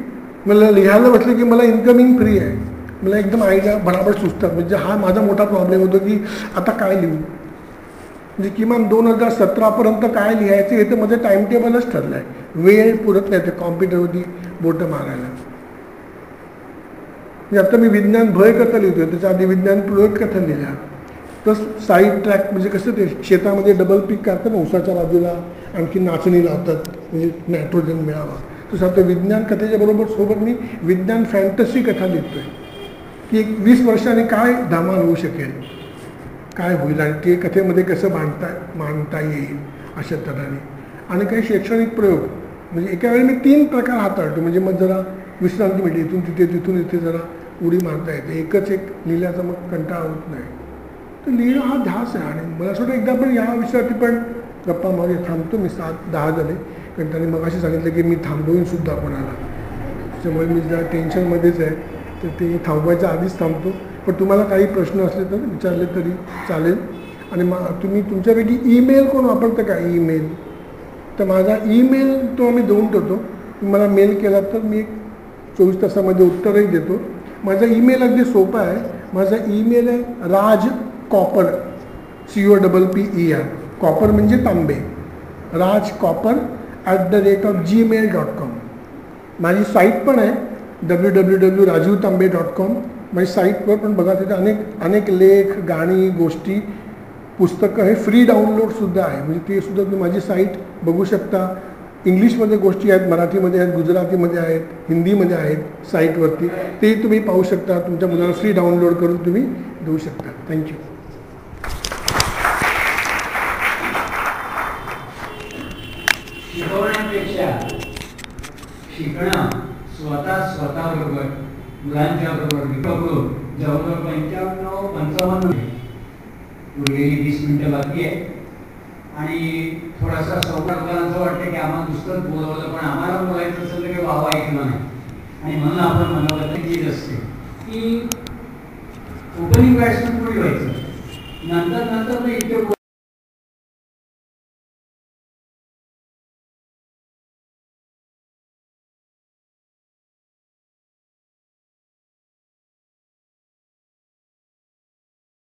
Speaker 2: मला लिहायला बसलं की मला इन्कमिंग फ्री आहे. मला एकदम आईला भडाभड सुचतात. म्हणजे हा माझा मोठा प्रॉब्लेम होतो की आता काय लिहू. म्हणजे किमान 2017पर्यंत काय लिहायचं हे तर माझं टाइम टेबलच ठरलं आहे. वेळ पुरत नाही ते कॉम्प्युटरवरती बोटं मारायला. म्हणजे आता मी विज्ञान भय कथा लिहितोय, त्याच्या आधी विज्ञान प्रयोग कथा लिहिल्या. तर साईड ट्रॅक म्हणजे कसं ते शेतामध्ये डबल पीक करतात ना, ऊसाच्या बाजूला आणखी नाचणी लावतात. म्हणजे नायट्रोजन मिळावा. तसं आता विज्ञान कथेच्या बरोबर सोबत मी विज्ञान फॅन्टसी कथा लिहितो आहे की एक 20 वर्षांनी काय धमाल होऊ शकेल, काय होईल आणि ते कथेमध्ये कसं मांडता येईल अशा तऱ्हेने. आणि काही शैक्षणिक प्रयोग म्हणजे एका वेळी मी 3 प्रकार हाताळतो. म्हणजे मग जरा विश्रांती मिळते, इथून तिथे तिथून इथे जरा उडी मारता येते. एकच एक लिहिल्याचा मग कंटाळा होत नाही. तर लिहिणं हा ध्यास आहे. आणि मला असं वाटतं एकदा पण या विषयावरती पण गप्पा मागे थांबतो. मी 7-10 झाले कारण त्यांनी मग अशी सांगितलं की मी थांबवूनसुद्धा कोणाला, त्याच्यामुळे मी जरा टेन्शनमध्येच आहे. तर ते थांबवायच्या आधीच थांबतो. पण तुम्हाला काही प्रश्न असले तर विचारले तरी चालेल. आणि मग तुम्ही तुमच्यापैकी ईमेल कोण वापरतं का? ईमेल तर माझा ईमेल तो आम्ही देऊन ठेवतो. तुम्ही मला मेल केला तर मी 24 तासामध्ये उत्तरही देतो. माझा ईमेल अगदी सोपा आहे. माझा ईमेल आहे राज कॉपर COPPER. कॉपर म्हणजे तांबे. राज कॉपर @gmail.com. माझी साईट पण आहे www.rajivtambe.com. माझी साईटवर पण बघा, तिथे अनेक लेख, गाणी, गोष्टी, पुस्तकं हे फ्री डाउनलोडसुद्धा आहे. म्हणजे ते सुद्धा तुम्ही माझी साईट बघू शकता. इंग्लिशमध्ये गोष्टी आहेत, मराठीमध्ये आहेत, गुजरातीमध्ये आहेत, हिंदीमध्ये आहेत साईटवरती. तेही तुम्ही पाहू शकता. तुमच्या मुलाला फ्री डाउनलोड करून तुम्ही देऊ शकता. थँक्यू.
Speaker 1: शिकवण्यापेक्षा शिकणं स्वतःबरोबर मुलांच्या बरोबर विकवून जवळजवळ 55 उरलेली 20 मिनिटं बाकी आहे. आणि थोडासा मुलांचं वाटतं की आम्हाला दुसरंच बोलवलं, पण आम्हाला बोलायचं असेल तर काही वावा ऐकलं नाही. आणि म्हणून आपण मनोगत जी असते की ओपनिंग बॅट्समन पुढे व्हायचं,